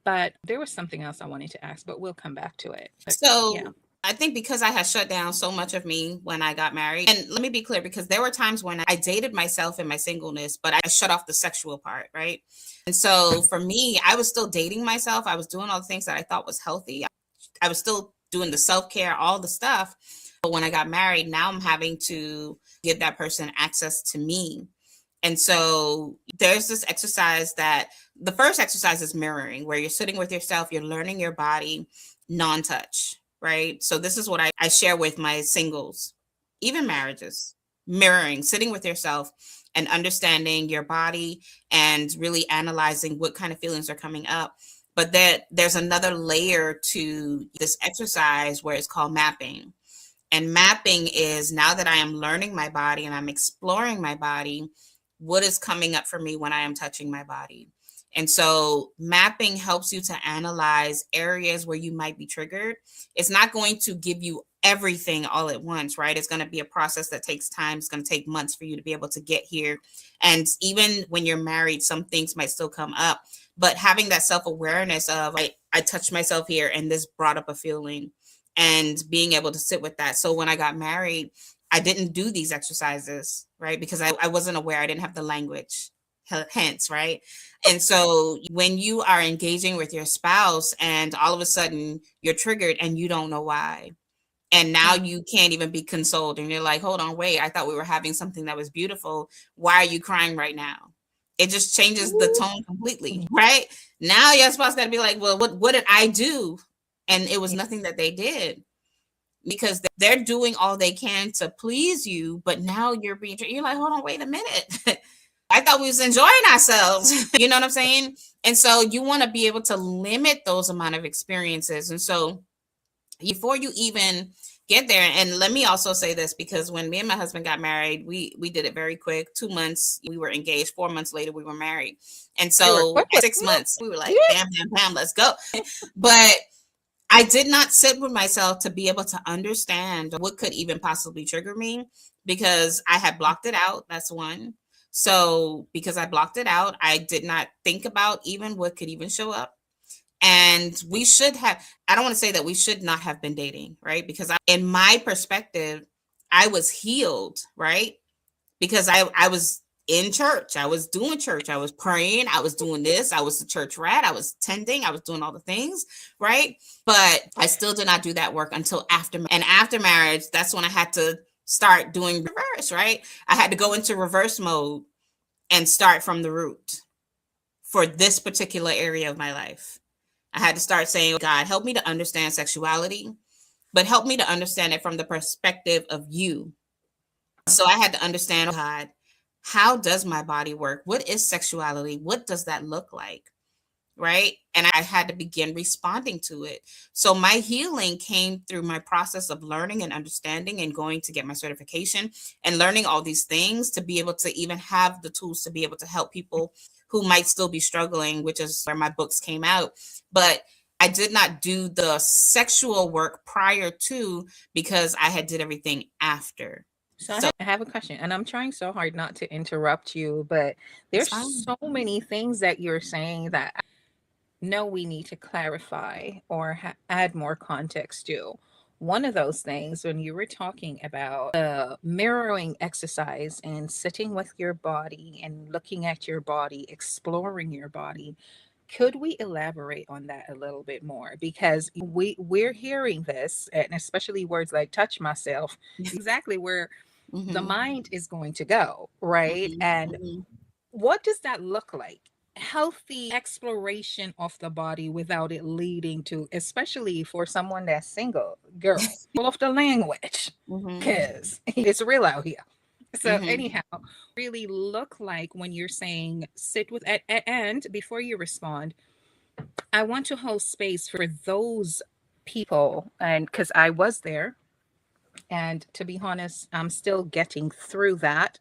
But there was something else I wanted to ask, but we'll come back to it. But yeah, So I think because I had shut down so much of me when I got married, and let me be clear, because there were times when I dated myself in my singleness, but I shut off the sexual part, right? And so for me, I was still dating myself. I was doing all the things that I thought was healthy. I was still doing the self care, all the stuff. But when I got married, now I'm having to give that person access to me. And so there's this exercise that the first exercise is mirroring, where you're sitting with yourself, you're learning your body, non touch, right? So this is what I share with my singles, even marriages, mirroring, sitting with yourself and understanding your body and really analyzing what kind of feelings are coming up. But that there's another layer to this exercise where it's called mapping. And mapping is, now that I am learning my body and I'm exploring my body, what is coming up for me when I am touching my body? And so mapping helps you to analyze areas where you might be triggered. It's not going to give you everything all at once, right? It's going to be a process that takes time. It's going to take months for you to be able to get here. And even when you're married, some things might still come up. But having that self awareness of, I touched myself here and this brought up a feeling, and being able to sit with that. So when I got married, I didn't do these exercises, right? Because I wasn't aware, I didn't have the language, hence, right? And so when you are engaging with your spouse and all of a sudden you're triggered and you don't know why, and now right. you can't even be consoled, and you're like, hold on, wait, I thought we were having something that was beautiful. Why are you crying right now? It just changes the Ooh, tone completely, right? Now your spouse got to be like, well, what did I do? And it was yeah, nothing that they did. because they're doing all they can to please you, but now you're like, hold on, wait a minute. I thought we was enjoying ourselves. You know what I'm saying? And so you want to be able to limit those amount of experiences. And so before you even get there, and let me also say this, because when me and my husband got married, we did it very quick. 2 months we were engaged, 4 months later we were married. And You were so quick with 6 months we were yeah. like, bam, bam, bam, let's go. But I did not sit with myself to be able to understand what could even possibly trigger me, because I had blocked it out. That's one. So because I blocked it out, I did not think about even what could even show up. And we should have, I don't want to say that we should not have been dating, right? Because in my perspective, I was healed, right? Because I was in church, I was doing church, I was praying, I was doing this, I was the church rat, I was tending, I was doing all the things, right? But I still did not do that work until after. And after marriage, that's when I had to start doing reverse, right? I had to go into reverse mode and start from the root for this particular area of my life. I had to start saying, God, help me to understand sexuality, but help me to understand it from the perspective of you. So I had to understand, God, how does my body work? What is sexuality? What does that look like? Right. And I had to begin responding to it. So my healing came through my process of learning and understanding and going to get my certification and learning all these things to be able to even have the tools to be able to help people who might still be struggling, which is where my books came out. But I did not do the sexual work prior to, because I had did everything after. So So I have a question, and I'm trying so hard not to interrupt you, but it's there's fine. so many things that you're saying that know we need to clarify or add more context to. One of those things, when you were talking about mirroring exercise and sitting with your body and looking at your body, exploring your body, could we elaborate on that a little bit more? Because we're hearing this, and especially words like touch myself, exactly where the Mm-hmm. mind is going to go, right? And Mm-hmm. what does that look like? Healthy exploration of the body without it leading to, especially for someone that's single, girl, of the language, Mm-hmm. because it's real out here. So, Mm-hmm. anyhow, really look like when you're saying sit with, and before you respond, I want to hold space for those people. And because I was there, and to be honest, I'm still getting through that,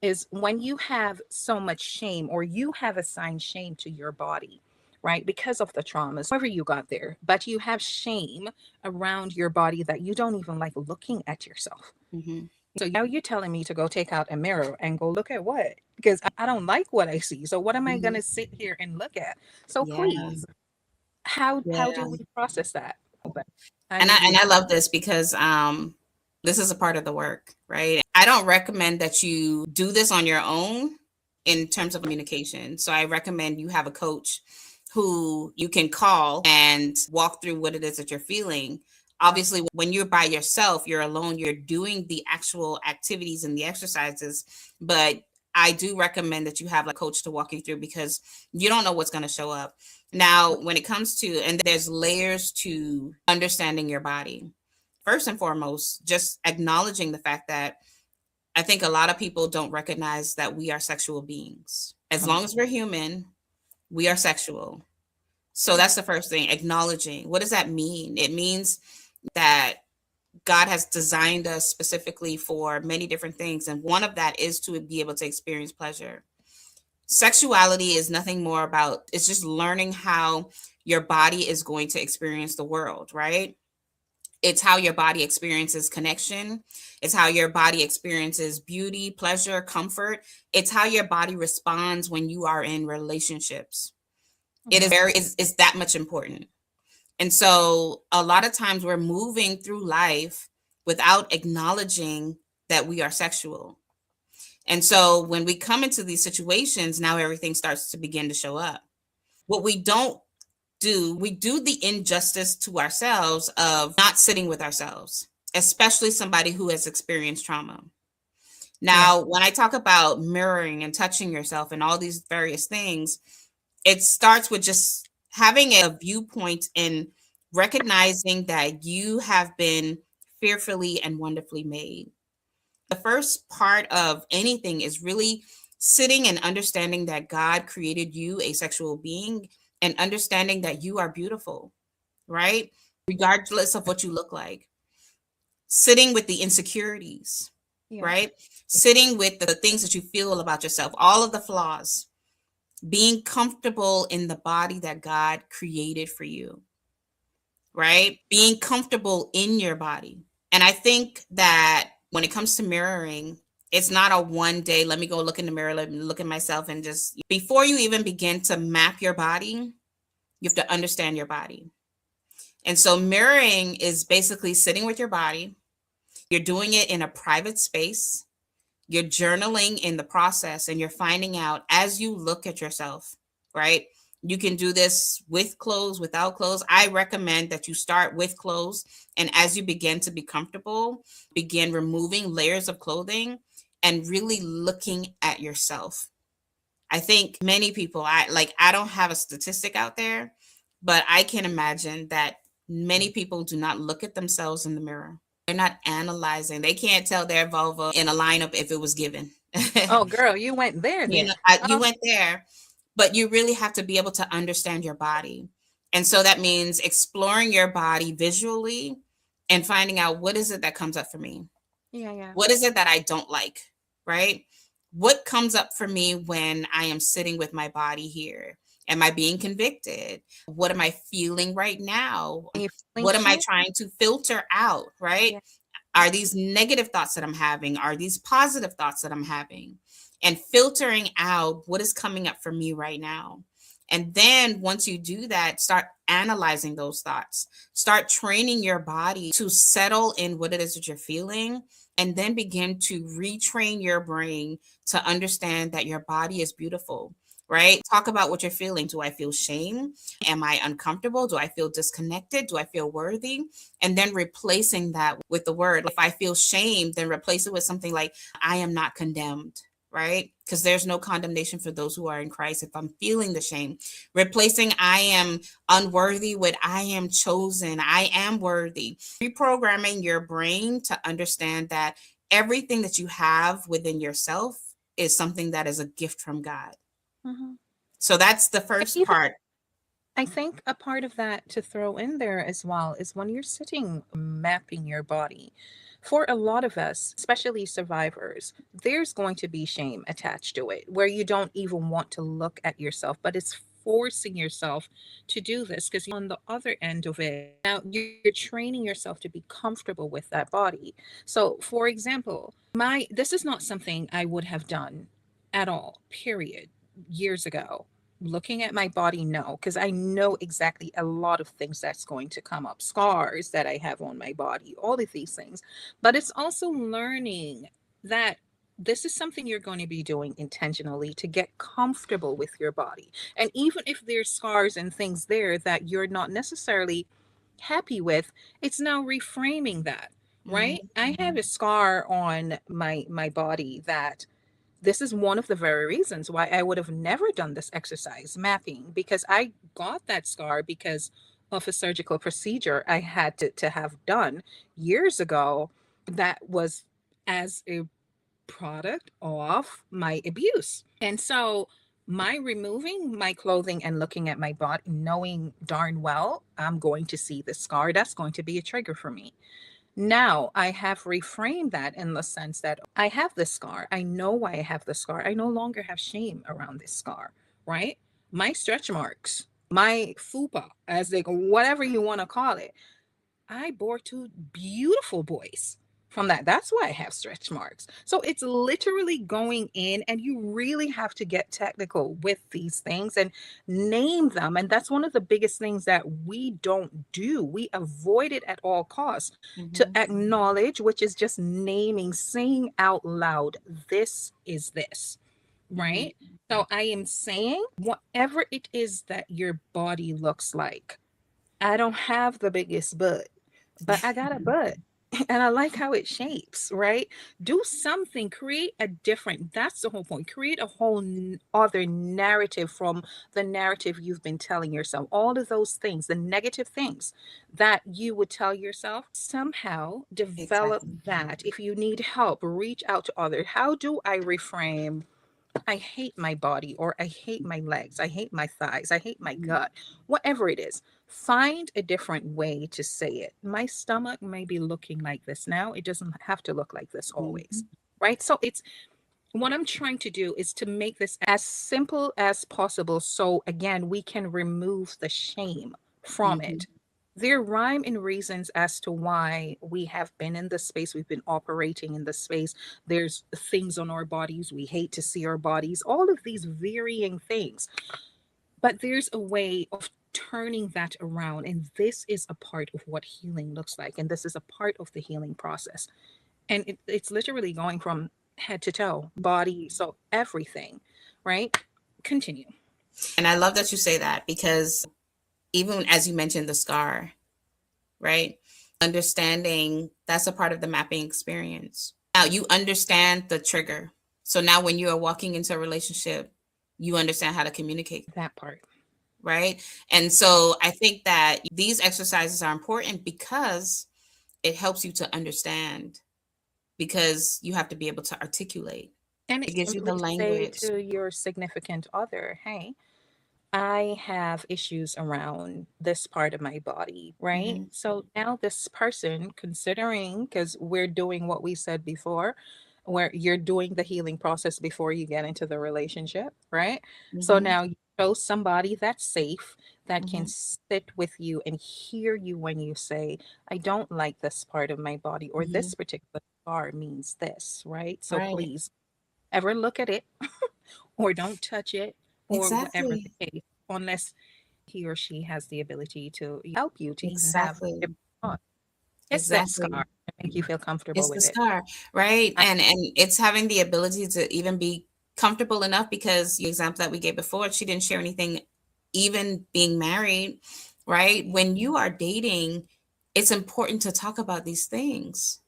is when you have so much shame or you have assigned shame to your body, right? Because of the traumas, however you got there, but you have shame around your body that you don't even like looking at yourself. Mm-hmm. So now you're telling me to go take out a mirror and go look at what? Because I don't like what I see. So what am I going Mm-hmm. to sit here and look at? So Yeah. please, how do Yeah. we process that? But I And I need you and to. I love this because this is a part of the work, right? I don't recommend that you do this on your own in terms of communication. So I recommend you have a coach who you can call and walk through what it is that you're feeling. Obviously, when you're by yourself, you're alone, you're doing the actual activities and the exercises, but I do recommend that you have like a coach to walk you through, because you don't know what's going to show up. Now, when it comes to, and there's layers to understanding your body. First and foremost, just acknowledging the fact that I think a lot of people don't recognize that we are sexual beings. As long as we're human, we are sexual. So that's the first thing, acknowledging. What does that mean? It means that God has designed us specifically for many different things. And one of that is to be able to experience pleasure. Sexuality is nothing more about, it's just learning how your body is going to experience the world, right? It's how your body experiences connection. It's how your body experiences beauty, pleasure, comfort. It's how your body responds when you are in relationships. It is Mhm. very, is that much important. And so a lot of times we're moving through life without acknowledging that we are sexual. And so when we come into these situations, now everything starts to begin to show up. What we don't do, we do the injustice to ourselves of not sitting with ourselves, especially somebody who has experienced trauma. Yeah. Now, when I talk about mirroring and touching yourself and all these various things, it starts with just having a viewpoint and recognizing that you have been fearfully and wonderfully made. The first part of anything is really sitting and understanding that God created you a sexual being and understanding that you are beautiful, right? Regardless of what you look like. Sitting with the insecurities, Yeah. right? Sitting with the things that you feel about yourself, all of the flaws, being comfortable in the body that God created for you, right? Being comfortable in your body. And I think that when it comes to mirroring, it's not a one day, let me go look in the mirror, let me look at myself and just, before you even begin to map your body, you have to understand your body. And so mirroring is basically sitting with your body. You're doing it in a private space. You're journaling in the process and you're finding out as you look at yourself, right? You can do this with clothes, without clothes. I recommend that you start with clothes. And as you begin to be comfortable, begin removing layers of clothing and really looking at yourself. I think many people, I don't have a statistic out there, but I can imagine that many people do not look at themselves in the mirror. They're not analyzing. They can't tell their vulva in a lineup if it was given. Oh, girl, you went there You know, then. you Oh, went there, but you really have to be able to understand your body. And so that means exploring your body visually and finding out what is it that comes up for me? yeah, yeah. What is it that I don't like? Right? What comes up for me when I am sitting with my body here? Am I being convicted? What am I feeling right now? Are you feeling What am I shame? trying to filter out? Right? Yeah, yeah. Are these negative thoughts that I'm having? Are these positive thoughts that I'm having? And filtering out what is coming up for me right now. And then once you do that, start analyzing those thoughts. Start training your body to settle in what it is that you're feeling. And then begin to retrain your brain to understand that your body is beautiful, right? Talk about what you're feeling. Do I feel shame? Am I uncomfortable? Do I feel disconnected? Do I feel worthy? And then replacing that with the word. If I feel shame, then replace it with something like, I am not condemned, right? Because there's no condemnation for those who are in Christ. If I'm feeling the shame, replacing I am unworthy with I am chosen, I am worthy. Reprogramming your brain to understand that everything that you have within yourself is something that is a gift from God. Mhm. So that's the And first even part. I think a part of that to throw in there as well is when you're sitting mapping your body. For a lot of us, especially survivors, there's going to be shame attached to it where you don't even want to look at yourself, but it's forcing yourself to do this because on the other end of it, now you're training yourself to be comfortable with that body. So, for example, this is not something I would have done at all, period, years ago. Looking at my body, no, because I know exactly a lot of things that's going to come up, scars that I have on my body, all of these things. But it's also learning that this is something you're going to be doing intentionally to get comfortable with your body. And even if there's scars and things there that you're not necessarily happy with, it's now reframing that, right? Mhm. I have a scar on my body that this is one of the very reasons why I would have never done this exercise mapping, because I got that scar because of a surgical procedure I had to have done years ago that was as a product of my abuse. And so my removing my clothing and looking at my body, knowing darn well I'm going to see the scar, that's going to be a trigger for me. Now I have reframed that in the sense that I have this scar. I know why I have the scar. I no longer have shame around this scar, right? My stretch marks, my fupa, as they go, whatever you want to call it, I bore two beautiful boys from that. That's why I have stretch marks. So it's literally going in, and you really have to get technical with these things and name them. And that's one of the biggest things that we don't do. We avoid it at all costs to Mhm. acknowledge, which is just naming, saying out loud, this is this, Mhm. right? So I am saying whatever it is that your body looks like. I don't have the biggest butt, but I got a butt. And I like how it shapes, right? Do something, create a different, that's the whole point. Create a whole other narrative from the narrative you've been telling yourself. All of those things, the negative things that you would tell yourself, somehow develop Exactly. that. If you need help, reach out to others. How do I reframe I hate my body, or I hate my legs, I hate my thighs, I hate my Mhm. gut, whatever it is? Find a different way to say it. My stomach may be looking like this now. It doesn't have to look like this always. Mhm. Right. So it's what I'm trying to do is to make this as simple as possible. So again, we can remove the shame from Mhm. it. There are rhyme and reasons as to why we have been in this space. We've been operating in this space. There's things on our bodies. We hate to see our bodies, all of these varying things. But there's a way of turning that around. And this is a part of what healing looks like. And this is a part of the healing process. And it's literally going from head to toe, body, so everything, right? Continue. And I love that you say that because even as you mentioned the scar, right? Understanding that's a part of the mapping experience. Now you understand the trigger. So now when you are walking into a relationship, you understand how to communicate, That part. right? And so I think that these exercises are important because it helps you to understand, because you have to be able to articulate. And It gives you the simply say language. to your significant other, hey, I have issues around this part of my body, right? Hmm. So now this person, considering, because we're doing what we said before, where you're doing the healing process before you get into the relationship, right? So Hmm. now you chose somebody that's safe, that can Hmm. sit with you and hear you when you say, I don't like this part of my body, or Hmm. this particular scar means this, right? So Right. please ever look at it or don't touch it, or whatever Exactly. the case, unless he or she has the ability to help you to even have a Exactly. different thought. It's that Exactly. scar to make you feel comfortable It's the with it. scar, right? I, And it's having the ability to even be comfortable enough, because the example that we gave before, she didn't share anything even being married, right? When you are dating, it's important to talk about these things,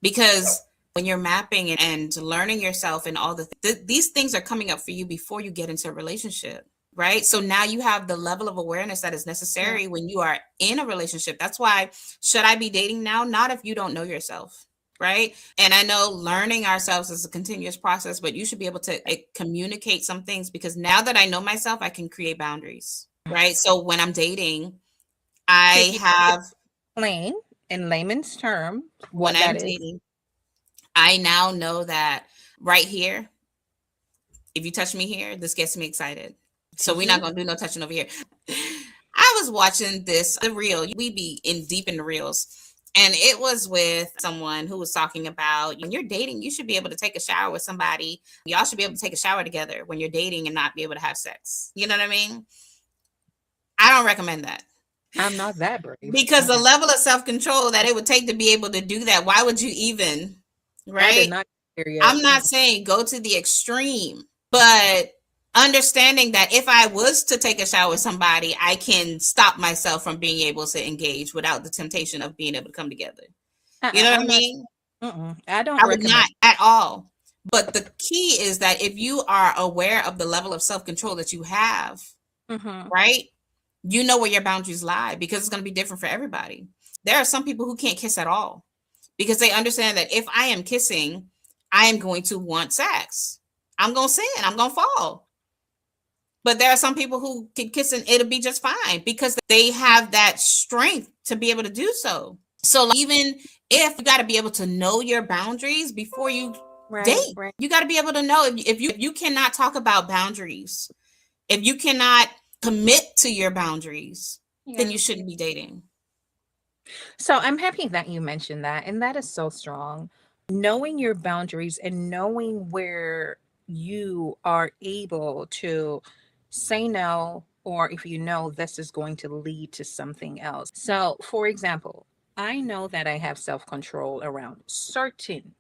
because when you're mapping and learning yourself and all these things are coming up for you before you get into a relationship, right? So now you have the level of awareness that is yeah, necessary when you are in a relationship. That's why, should I be dating now? Not if you don't know yourself, right? And I know learning ourselves is a continuous process, but you should be able to communicate some things, because now that I know myself, I can create boundaries, right? So when I'm dating, if I you have, explain in layman's term when what I'm that is. dating, I now know that right here, if you touch me here, this gets me excited. So we're not Tiki. gonna do no touching over here. I was watching this the reel. We be in deep in the reels. And it was with someone who was talking about, when you're dating, you should be able to take a shower with somebody. Y'all should be able to take a shower together when you're dating and not be able to have sex. You know what I mean? I don't recommend that, I'm not that brave. because the level of self control that it would take to be able to do that, why would you even, I did right? not get there yet. I'm not saying go to the extreme, but understanding that if I was to take a shower with somebody, I can stop myself from being able to engage without the temptation of being able to come together. You know what I I'm not. mean? I don't I would recommend. not at all. But the key is that if you are aware of the level of self control that you have, Hmm. right? You know where your boundaries lie, because it's going to be different for everybody. There are some people who can't kiss at all, because they understand that if I am kissing, I am going to want sex. I'm going to sin. I'm going to fall. But there are some people who can kiss and it'll be just fine, because they have that strength to be able to do so. So even if you got to be able to know your boundaries before you Right, date, right. you got to be able to know, if you cannot talk about boundaries, if you cannot commit to your boundaries, then Yeah. you shouldn't be dating. So I'm happy that you mentioned that. And that is so strong. Knowing your boundaries and knowing where you are able to say no, or if you know this is going to lead to something else. So, for example, I know that I have self control around certain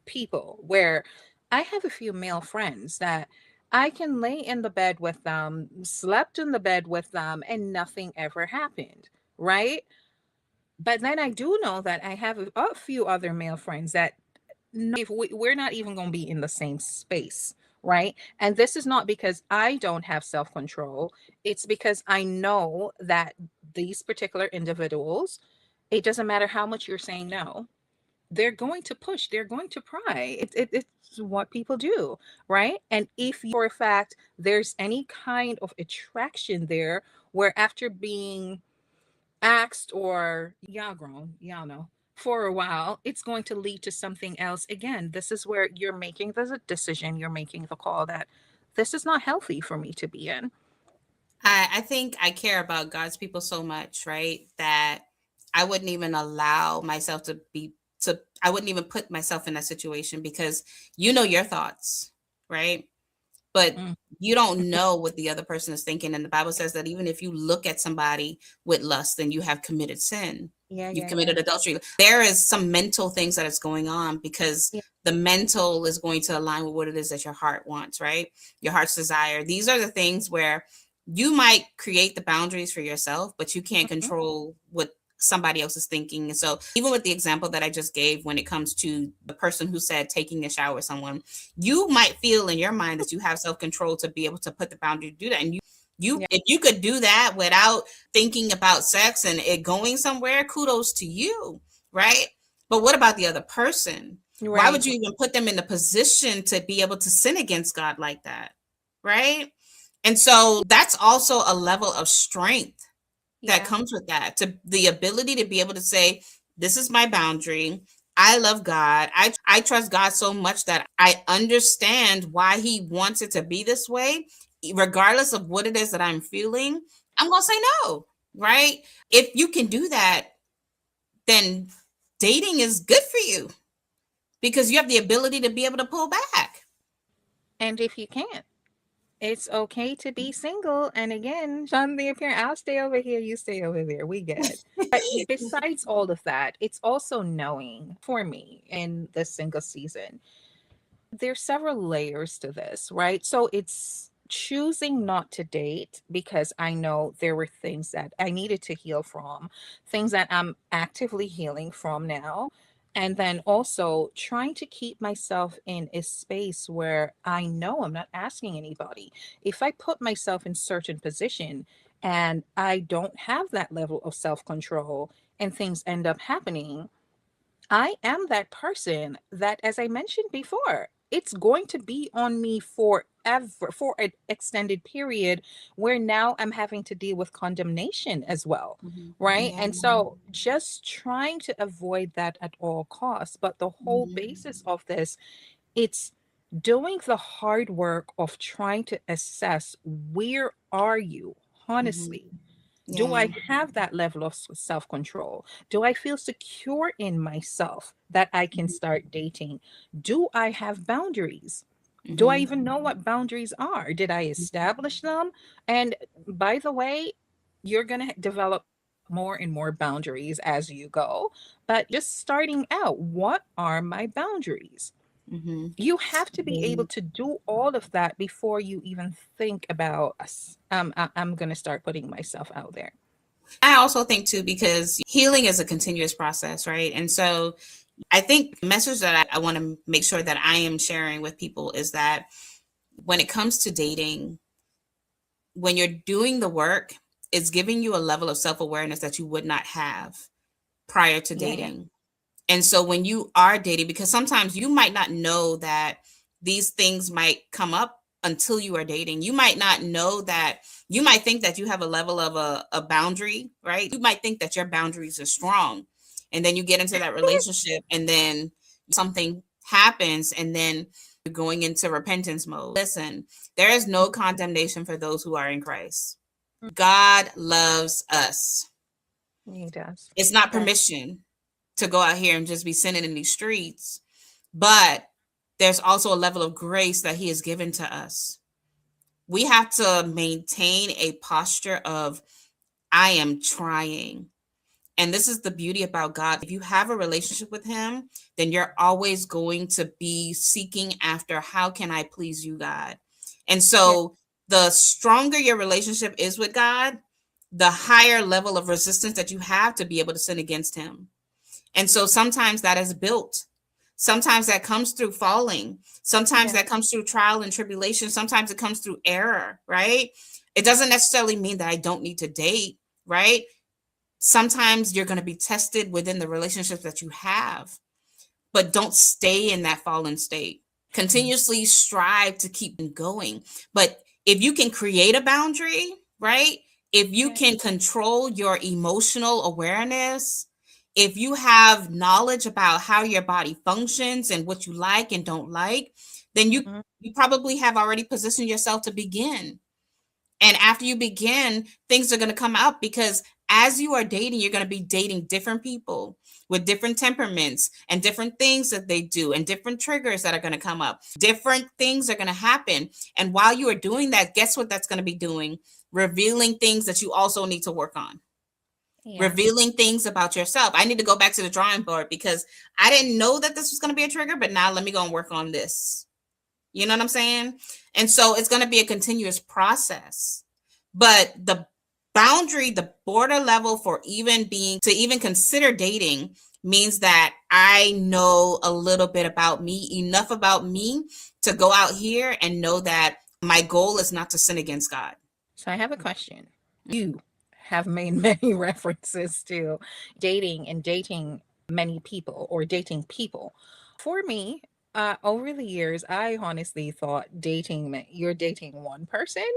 people where I have a few male friends that I can lay in the bed with them, slept in the bed with them, and nothing ever happened, right? But then I do know that I have a few other male friends that if we're not even going to be in the same space, right? And this is not because I don't have self control. It's because I know that these particular individuals, it doesn't matter how much you're saying no, they're going to push, they're going to pry. It's what people do, right? And if for a fact there's any kind of attraction there, where after being asked or y'all grown, y'all know, for a while, it's going to lead to something else. Again, this is where you're making the decision, you're making the call that this is not healthy for me to be in. I think I care about God's people so much, right? That I wouldn't even allow myself I wouldn't even put myself in that situation because you know your thoughts, right? But Mm. you don't know what the other person is thinking. And the Bible says that even if you look at somebody with lust, then you have committed sin. Yeah, You've yeah, yeah. committed adultery. There is some mental things that is going on because Yeah. the mental is going to align with what it is that your heart wants, right? Your heart's desire. These are the things where you might create the boundaries for yourself, but you can't Mhm. control what somebody else is thinking. And so, even with the example that I just gave, when it comes to the person who said taking a shower with someone, you might feel in your mind that you have self control to be able to put the boundary to do that. And you Yeah. if you could do that without thinking about sex and it going somewhere, kudos to you, right? But what about the other person? Why Right. would you even put them in the position to be able to sin against God like that? Right? And so that's also a level of strength that Yeah. comes with that, to the ability to be able to say, this is my boundary. I love God. I trust God so much that I understand why he wants it to be this way, regardless of what it is that I'm feeling. I'm going to say no, right? If you can do that, then dating is good for you because you have the ability to be able to pull back. And if you can't, it's okay to be single. And again, Sean the appearance, I'll stay over here, you stay over there. We get it. But besides all of that, it's also knowing for me in the single season, there's several layers to this, right? So it's choosing not to date because I know there were things that I needed to heal from, things that I'm actively healing from now. And then also trying to keep myself in a space where I know I'm not asking anybody. If I put myself in certain position and I don't have that level of self-control and things end up happening, I am that person that, as I mentioned before, it's going to be on me forever for an extended period where now I'm having to deal with condemnation as well. Mhm. Right. Yeah. And so just trying to avoid that at all costs. But the whole Mhm. basis of this, it's doing the hard work of trying to assess where are you Mhm. honestly. Do Yeah. I have that level of self control? Do I feel secure in myself that I can Mhm. start dating? Do I have boundaries? Do I Mhm. even know what boundaries are? Did I establish them? And by the way, you're going to develop more and more boundaries as you go. But just starting out, what are my boundaries? Mhm. You have to be able Yeah. to do all of that before you even think about us. I'm going to start putting myself out there. I also think too, because healing is a continuous process, right? And so I think the message that I want to make sure that I am sharing with people is that when it comes to dating, when you're doing the work, it's giving you a level of self awareness that you would not have prior to Yeah, yeah. dating. And so when you are dating, because sometimes you might not know that these things might come up until you are dating. You might not know that, you might think that you have a level of a boundary, right? You might think that your boundaries are strong. And then you get into that relationship and then something happens and then you're going into repentance mode. Listen, there is no condemnation for those who are in Christ. God loves us. He does. It's not Very. permission to go out here and just be sinning in these streets, but there's also a level of grace that he has given to us. We have to maintain a posture of, I am trying. And this is the beauty about God. If you have a relationship with him, then you're always going to be seeking after, how can I please you, God? And Yeah. so the stronger your relationship is with God, the higher level of resistance that you have to be able to sin against him. And so sometimes that is built. Sometimes that comes through falling. Sometimes Yeah. that comes through trial and tribulation. Sometimes it comes through error, right? It doesn't necessarily mean that I don't need to date, right? Sometimes you're going to be tested within the relationships that you have, but don't stay in that fallen state. Continuously strive to keep going. But if you can create a boundary, right? If you Yeah. can control your emotional awareness, if you have knowledge about how your body functions and what you like and don't like, then you Mhm. you probably have already positioned yourself to begin. And after you begin, things are going to come up because as you are dating, you're going to be dating different people with different temperaments and different things that they do and different triggers that are going to come up. Different things are going to happen. And while you are doing that, guess what that's going to be doing? Revealing things that you also need to work on. Yeah. Revealing things about yourself. I need to go back to the drawing board because I didn't know that this was going to be a trigger, but now let me go and work on this. You know what I'm saying? And so it's going to be a continuous process. But the boundary, the border level for even being to even consider dating means that I know a little bit about me, enough about me to go out here and know that my goal is not to sin against God. So I have a question. You have made many references to dating and dating many people or dating people. For me, over the years, I honestly thought dating meant you're dating one person.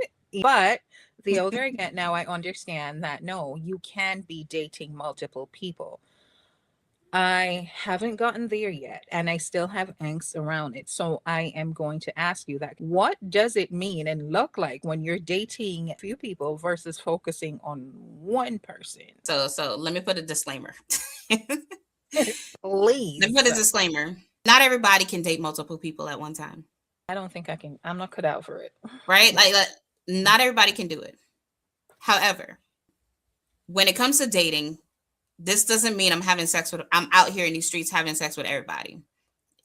But the older I get now, I understand that no, you can be dating multiple people. I haven't gotten there yet, and I still have angst around it. So I am going to ask you that. What does it mean and look like when you're dating a few people versus focusing on one person? So let me put a disclaimer. Let me Please. put a disclaimer. Not everybody can date multiple people at one time, I don't think I can. I'm not cut out for it. right? Like not everybody can do it. However, when it comes to dating, this doesn't mean I'm out here in these streets having sex with everybody.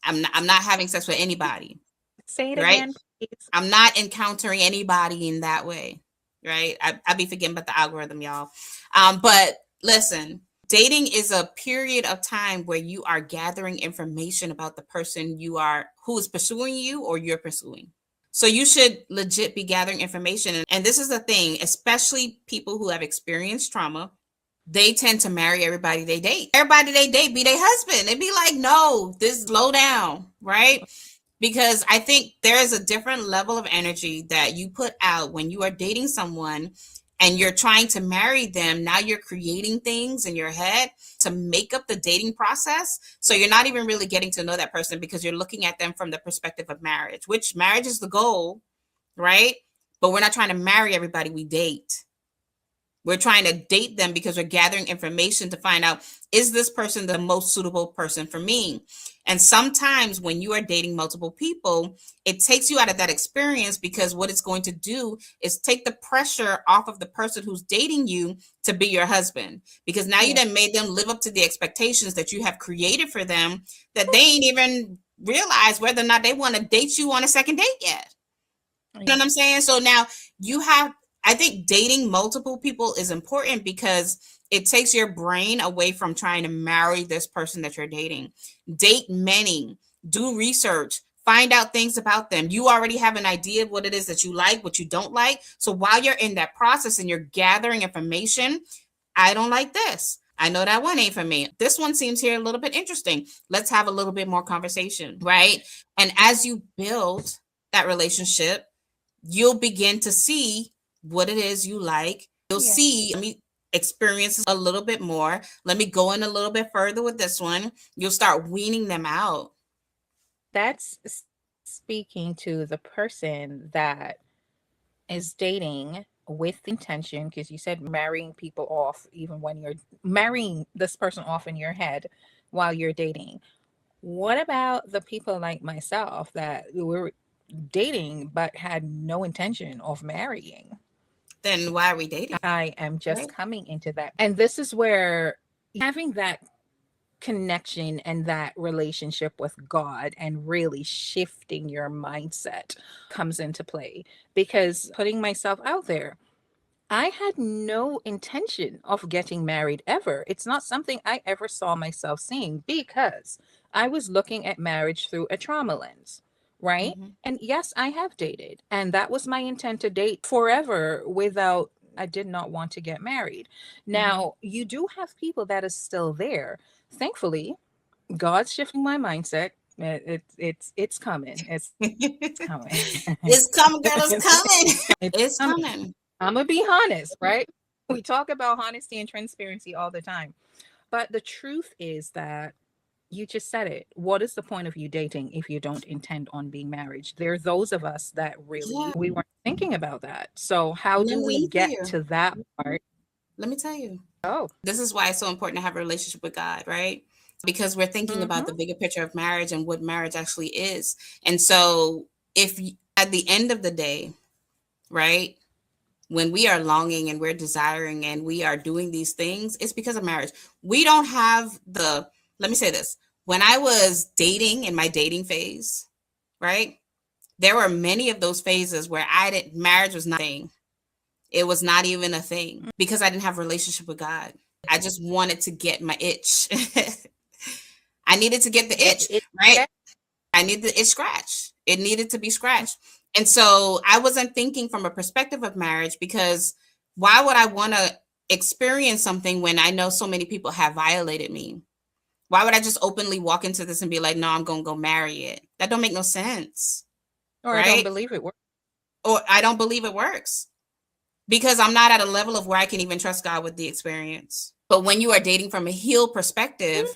I'm not having sex with anybody, Say it right? again, please. I'm not encountering anybody in that way, right? I be forgetting about the algorithm, y'all. But listen, dating is a period of time where you are gathering information about the person who is pursuing you or you're pursuing. So you should legit be gathering information. And this is the thing, especially people who have experienced trauma, they tend to marry everybody they date. Everybody they date be their husband. They be like, no, this low down, right? Because I think there is a different level of energy that you put out when you are dating someone and you're trying to marry them. Now you're creating things in your head to make up the dating process. So you're not even really getting to know that person because you're looking at them from the perspective of marriage, which marriage is the goal, right? But we're not trying to marry everybody we date. We're trying to date them because we're gathering information to find out, is this person the most suitable person for me? And sometimes when you are dating multiple people, it takes you out of that experience because what it's going to do is take the pressure off of the person who's dating you to be your husband. Because now you Yeah. done made them live up to the expectations that you have created for them that they ain't even realize whether or not they want to date you on a second date yet. You know Yeah. what I'm saying? So now you have, I think dating multiple people is important because it takes your brain away from trying to marry this person that you're dating. Date many, do research, find out things about them. You already have an idea of what it is that you like, what you don't like. So while you're in that process and you're gathering information, I don't like this. I know that one ain't for me. This one seems here a little bit interesting. Let's have a little bit more conversation, right? And as you build that relationship, you'll begin to see what it is you like. You'll Yeah. see, let me experience a little bit more. Let me go in a little bit further with this one. You'll start weaning them out. That's speaking to the person that is dating with the intention, because you said marrying people off, even when you're marrying this person off in your head while you're dating. What about the people like myself that were dating but had no intention of marrying? Then why are we dating? I am just Right? coming into that. And this is where having that connection and that relationship with God and really shifting your mindset comes into play, because putting myself out there, I had no intention of getting married ever. It's not something I ever saw myself seeing because I was looking at marriage through a trauma lens, right? Mhm. And yes, I have dated, and that was my intent to date forever without. I did not want to get married. Mhm. Now, you do have people that is still there. Thankfully, God's shifting my mindset. It's coming. It's coming. It's coming, girl. It's It's coming. coming. It's coming. I'm gonna be honest, right? We talk about honesty and transparency all the time. But the truth is that you just said it. What is the point of you dating if you don't intend on being married? There are those of us that Yeah. really we weren't thinking about that. So how Let do me, we let me tell get you. to that part? Let me tell you. Oh. This is why it's so important to have a relationship with God, right? Because we're thinking about Mm-hmm. the bigger picture of marriage and what marriage actually is. And so, at the end of the day, right, when we are longing and we're desiring and we are doing these things, it's because of marriage. We don't have let me say this. When I was dating in my dating phase, right, there were many of those phases where marriage was not a thing. It was not even a thing because I didn't have a relationship with God. I just wanted to get my itch. I needed to get the Get itch, the it. right? I needed the itch scratched. It needed to be scratched. And so I wasn't thinking from a perspective of marriage because why would I want to experience something when I know so many people have violated me? Why would I just openly walk into this and be like, no, I'm going to go marry it? That don't make no sense, Or I don't right? believe it works. Or I don't believe it works because I'm not at a level of where I can even trust God with the experience. But when you are dating from a healed perspective,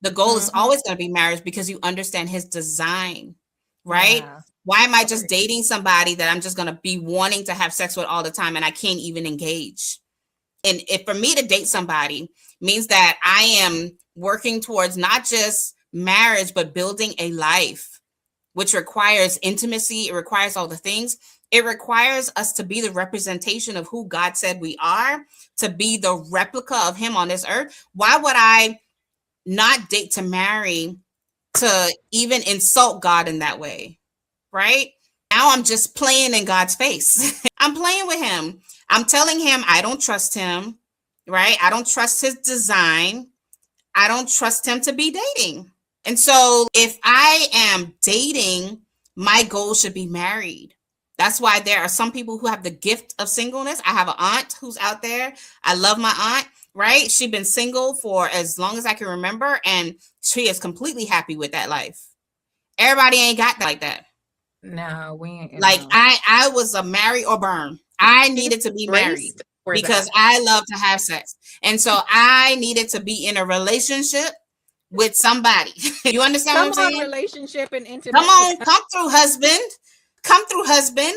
the goal is Mm-hmm. always going to be marriage because you understand his design, right? Yeah. Why am I just Part. dating somebody that I'm just going to be wanting to have sex with all the time and I can't even engage? And if for me to date somebody means that I am working towards not just marriage, but building a life which requires intimacy. It requires all the things. It requires us to be the representation of who God said we are, to be the replica of Him on this earth. Why would I not date to marry to even insult God in that way? Right? Now I'm just playing in God's face. I'm playing with Him. I'm telling Him I don't trust Him. Right? I don't trust His design. I don't trust Him to be dating. And so if I am dating, my goal should be married. That's why there are some people who have the gift of singleness. I have an aunt who's out there. I love my aunt, right? She's been single for as long as I can remember, and she is completely happy with that life. Everybody ain't got that like that. No, we ain't, Like no. I was a marry or burn. I She needed to be married braced for because that. I love to have sex. And so I needed to be in a relationship with somebody. You understand what Come I'm on, saying? relationship and Come intimacy. on, come through, husband. Come through, husband.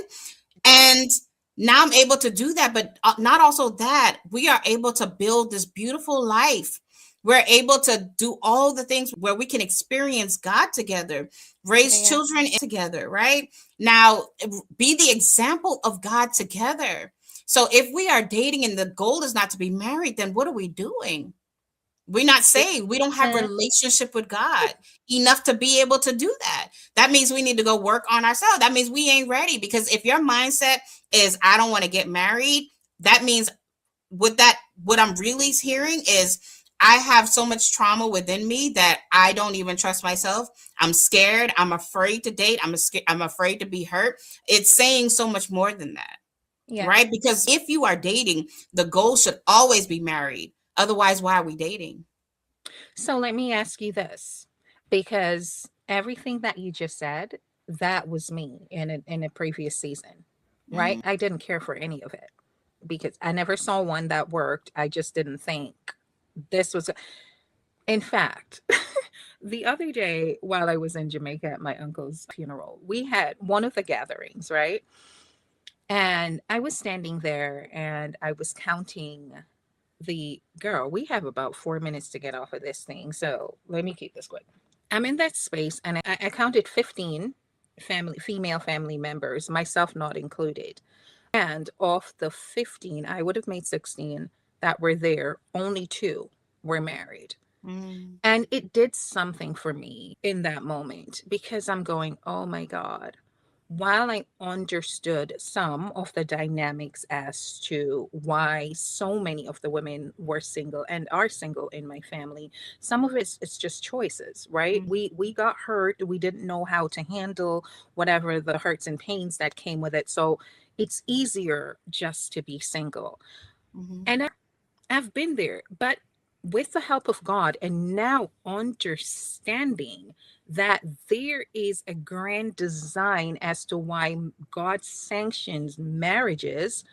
And now I'm able to do that. But not also that, we are able to build this beautiful life. We're able to do all the things where we can experience God together, raise Yeah. children together, right? Now, be the example of God together. So if we are dating and the goal is not to be married, then what are we doing? We're not saved. We don't have Uh, relationship with God enough to be able to do that. That means we need to go work on ourselves. That means we ain't ready because if your mindset is I don't want to get married, that means what I'm really hearing is I have so much trauma within me that I don't even trust myself. I'm scared. I'm afraid to date. I'm afraid to be hurt. It's saying so much more than that, yeah. right? Because if you are dating, the goal should always be married. Otherwise, why are we dating? So let me ask you this, because everything that you just said, that was me in a previous season, right? Mhm. I didn't care for any of it because I never saw one that worked. I just didn't think this was. In fact, the other day while I was in Jamaica at my uncle's funeral, we had one of the gatherings, right? And I was standing there and I was counting the girl. We have about 4 minutes to get off of this thing. So let me keep this quick. I'm in that space and I counted 15 female family members, myself not included. And of the 15, I would have made 16 that were there, only two were married. Mm. And it did something for me in that moment because I'm going, oh my God, while I understood some of the dynamics as to why so many of the women were single and are single in my family, some of it's just choices, right? Mm-hmm. We got hurt, we didn't know how to handle whatever the hurts and pains that came with it. So it's easier just to be single. Mm-hmm. And I've been there, but with the help of God and now understanding that there is a grand design as to why God sanctions marriages,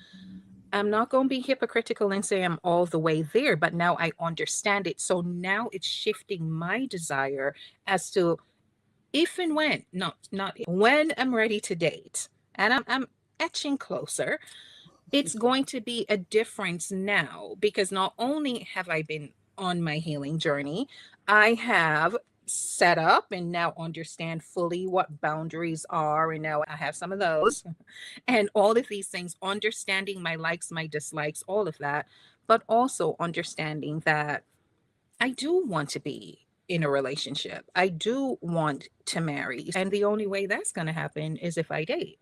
I'm not going to be hypocritical and say I'm all the way there, but now I understand it. So now it's shifting my desire as to if and when, not if, when I'm ready to date, and I'm etching closer, it's going to be a difference now because not only have I been on my healing journey, I have set up and now understand fully what boundaries are. And now I have some of those and all of these things, understanding my likes, my dislikes, all of that, but also understanding that I do want to be in a relationship. I do want to marry. And the only way that's going to happen is if I date.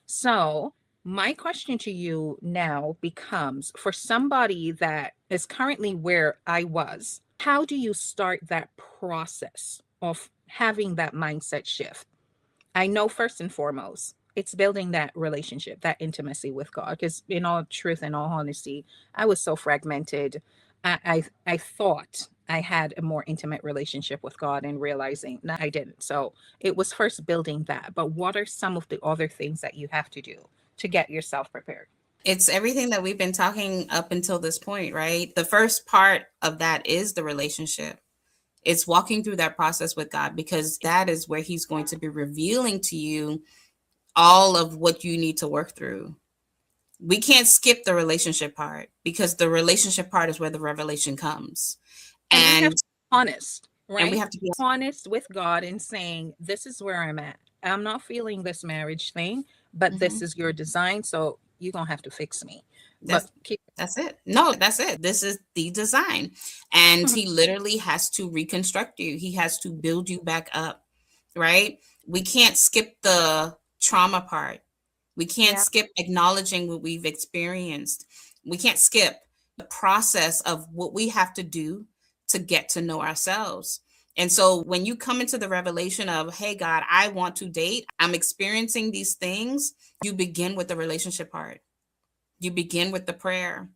So, my question to you now becomes for somebody that is currently where I was, how do you start that process of having that mindset shift? I know first and foremost, it's building that relationship, that intimacy with God. Because in all truth and all honesty, I was so fragmented. I thought I had a more intimate relationship with God and realizing no, I didn't. So it was first building that. But what are some of the other things that you have to do to get yourself prepared? It's everything that we've been talking up until this point, right? The first part of that is the relationship. It's walking through that process with God because that is where He's going to be revealing to you all of what you need to work through. We can't skip the relationship part because the relationship part is where the revelation comes. And we have And to be honest, and we right? have to be Honest with God and saying, this is where I'm at. I'm not feeling this marriage thing, but this mhm. is your design. So you're going to have to fix me. But That's keep. that's it. No, that's it. This is the design. And He literally has to reconstruct you. He has to build you back up, right? We can't skip the trauma part. We can't Yeah. skip acknowledging what we've experienced. We can't skip the process of what we have to do to get to know ourselves. And so when you come into the revelation of, hey, God, I want to date, I'm experiencing these things, you begin with the relationship part. You begin with the prayer.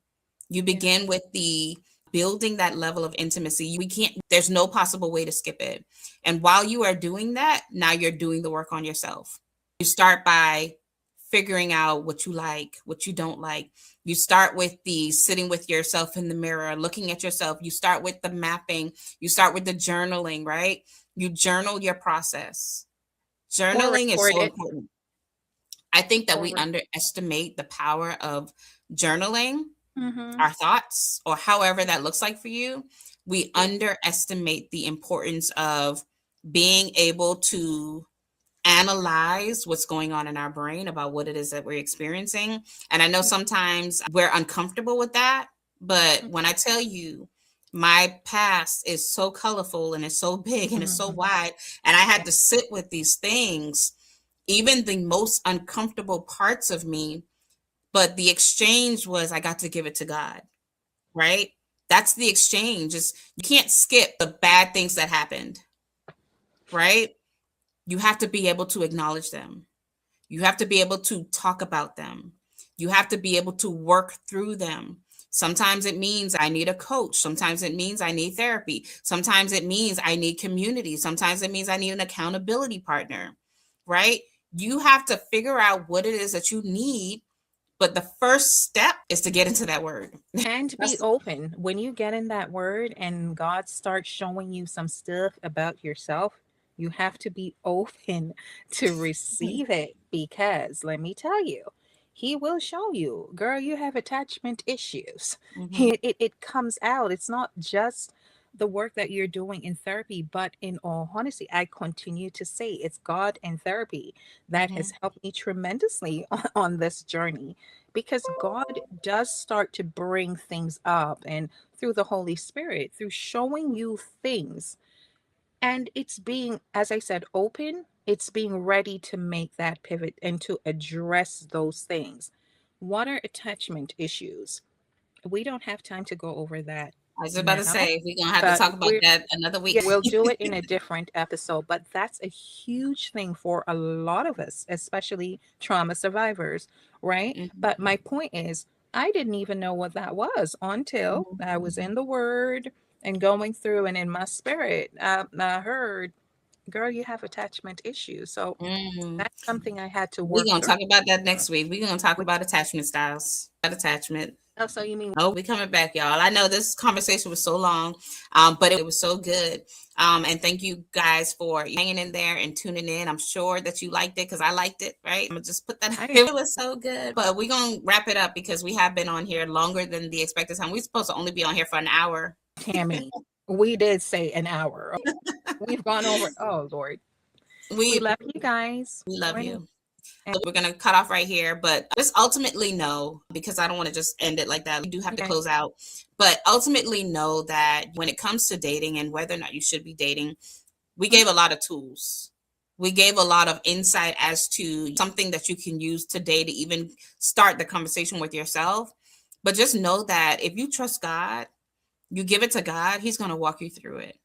You Yeah. begin with the building that level of intimacy. We can't, there's no possible way to skip it. And while you are doing that, now you're doing the work on yourself. You start by figuring out what you like, what you don't like. You start with the sitting with yourself in the mirror, looking at yourself. You start with the mapping. You start with the journaling, right? You journal your process. Or Journaling is record so it. important. I think that Or we underestimate the power of journaling mm-hmm. our thoughts or however that looks like for you. We Yeah. underestimate the importance of being able to analyze what's going on in our brain about what it is that we're experiencing. And I know sometimes we're uncomfortable with that, but when I tell you, my past is so colorful and it's so big and it's so Mm-hmm. wide, and I had Yeah. to sit with these things, even the most uncomfortable parts of me. But the exchange was I got to give it to God, right? That's the exchange. Is you can't skip the bad things that happened, right? You have to be able to acknowledge them. You have to be able to talk about them. You have to be able to work through them. Sometimes it means I need a coach. Sometimes it means I need therapy. Sometimes it means I need community. Sometimes it means I need an accountability partner, right? You have to figure out what it is that you need. But the first step is to get into that word. And be That's open when you get in that word and God starts showing you some stuff about yourself. You have to be open to receive it because let me tell you, He will show you, girl, you have attachment issues. mhm, It comes out. It's not just the work that you're doing in therapy, but in all honesty, I continue to say it's God and therapy that has mhm, helped me tremendously on this journey because God does start to bring things up and through the Holy Spirit, through showing you things. And it's being, as I said, open It's being ready to make that pivot and to address those things. What are attachment issues? We don't have time to go over that I was about to now, say we're gonna have to but talk about that another week. we'll do it in a different episode. But that's a huge thing for a lot of us, especially trauma survivors, right? Mhm, But my point is, I didn't even know what that was until mhm, I was in the Word and going through, and in my spirit, I heard, girl, you have attachment issues. So mm. that's something I had to We're work gonna through. talk about that next week. We're gonna talk Which, about attachment styles. That attachment. oh, so you mean, Oh, we coming back, y'all. I know this conversation was so long, but it was so good. And thank you guys for hanging in there and tuning in. I'm sure that you liked it because I liked it, right? I'm gonna just put that. I It was so good. But we're gonna wrap it up because we have been on here longer than the expected time. We're supposed to only be on here for an hour. Tammy, we did say an hour. We've gone over. Oh, Lord. We We love you guys. we love Joining. you. We're gonna cut off right here, but just ultimately know, because I don't want to just end it like that. We do have to Okay. close out, but ultimately know that when it comes to dating and whether or not you should be dating, we Mhm. gave a lot of tools. We gave a lot of insight as to something that you can use today to even start the conversation with yourself. But just know that if you trust God, you give it to God, He's going to walk you through it.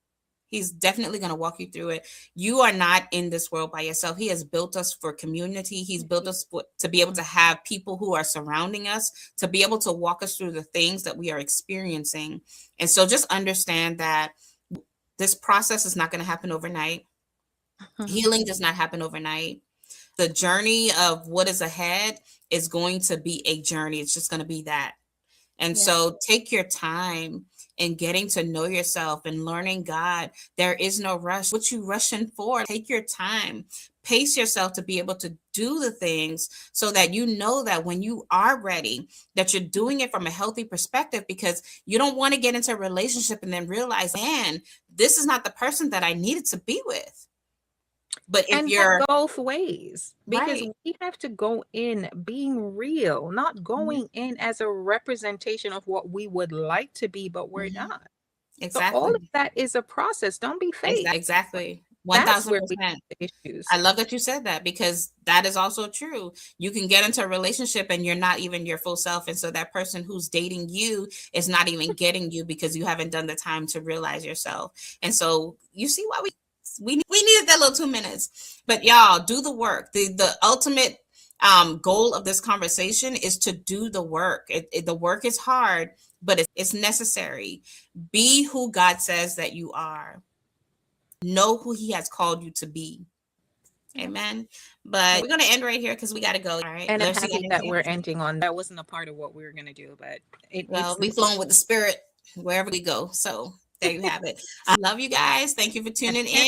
He's definitely going to walk you through it. You are not in this world by yourself. He has built us for community. He's built us to be able to have people who are surrounding us, to be able to walk us through the things that we are experiencing. And so just understand that this process is not going to happen overnight. Healing does not happen overnight. The journey of what is ahead is going to be a journey. It's just going to be that. And Yeah. so take your time in getting to know yourself and learning God. There is no rush. What you rushing for? Take your time. Pace yourself to be able to do the things so that you know that when you are ready, that you're doing it from a healthy perspective, because you don't want to get into a relationship and then realize, man, this is not the person that I needed to be with. But if And that you're both ways, because right, we have to go in being real, not mhm, going in as a representation of what we would like to be, but we're mhm, not. So all of exactly. that is a process. Don't be fake. Exactly. That's where we 1000%. have the I issues. love that you said that, because that is also true. You can get into a relationship and you're not even your full self. And so that person who's dating you is not even getting you because you haven't done the time to realize yourself. And so you see why we needed that little 2 minutes. But y'all do the work. The ultimate goal of this conversation is to do the work. The work is hard, but it's necessary. Be who God says that you are. Know who He has called you to be. Yeah. Amen. But we're gonna end right here because we gotta go. All right. And I'm Larissa, you got happy that anything we're else? ending on that. Wasn't a part of what we were going to do, but Well, it's we flowing with the spirit wherever we go. So there you have it. I love you guys. Thank you for tuning in.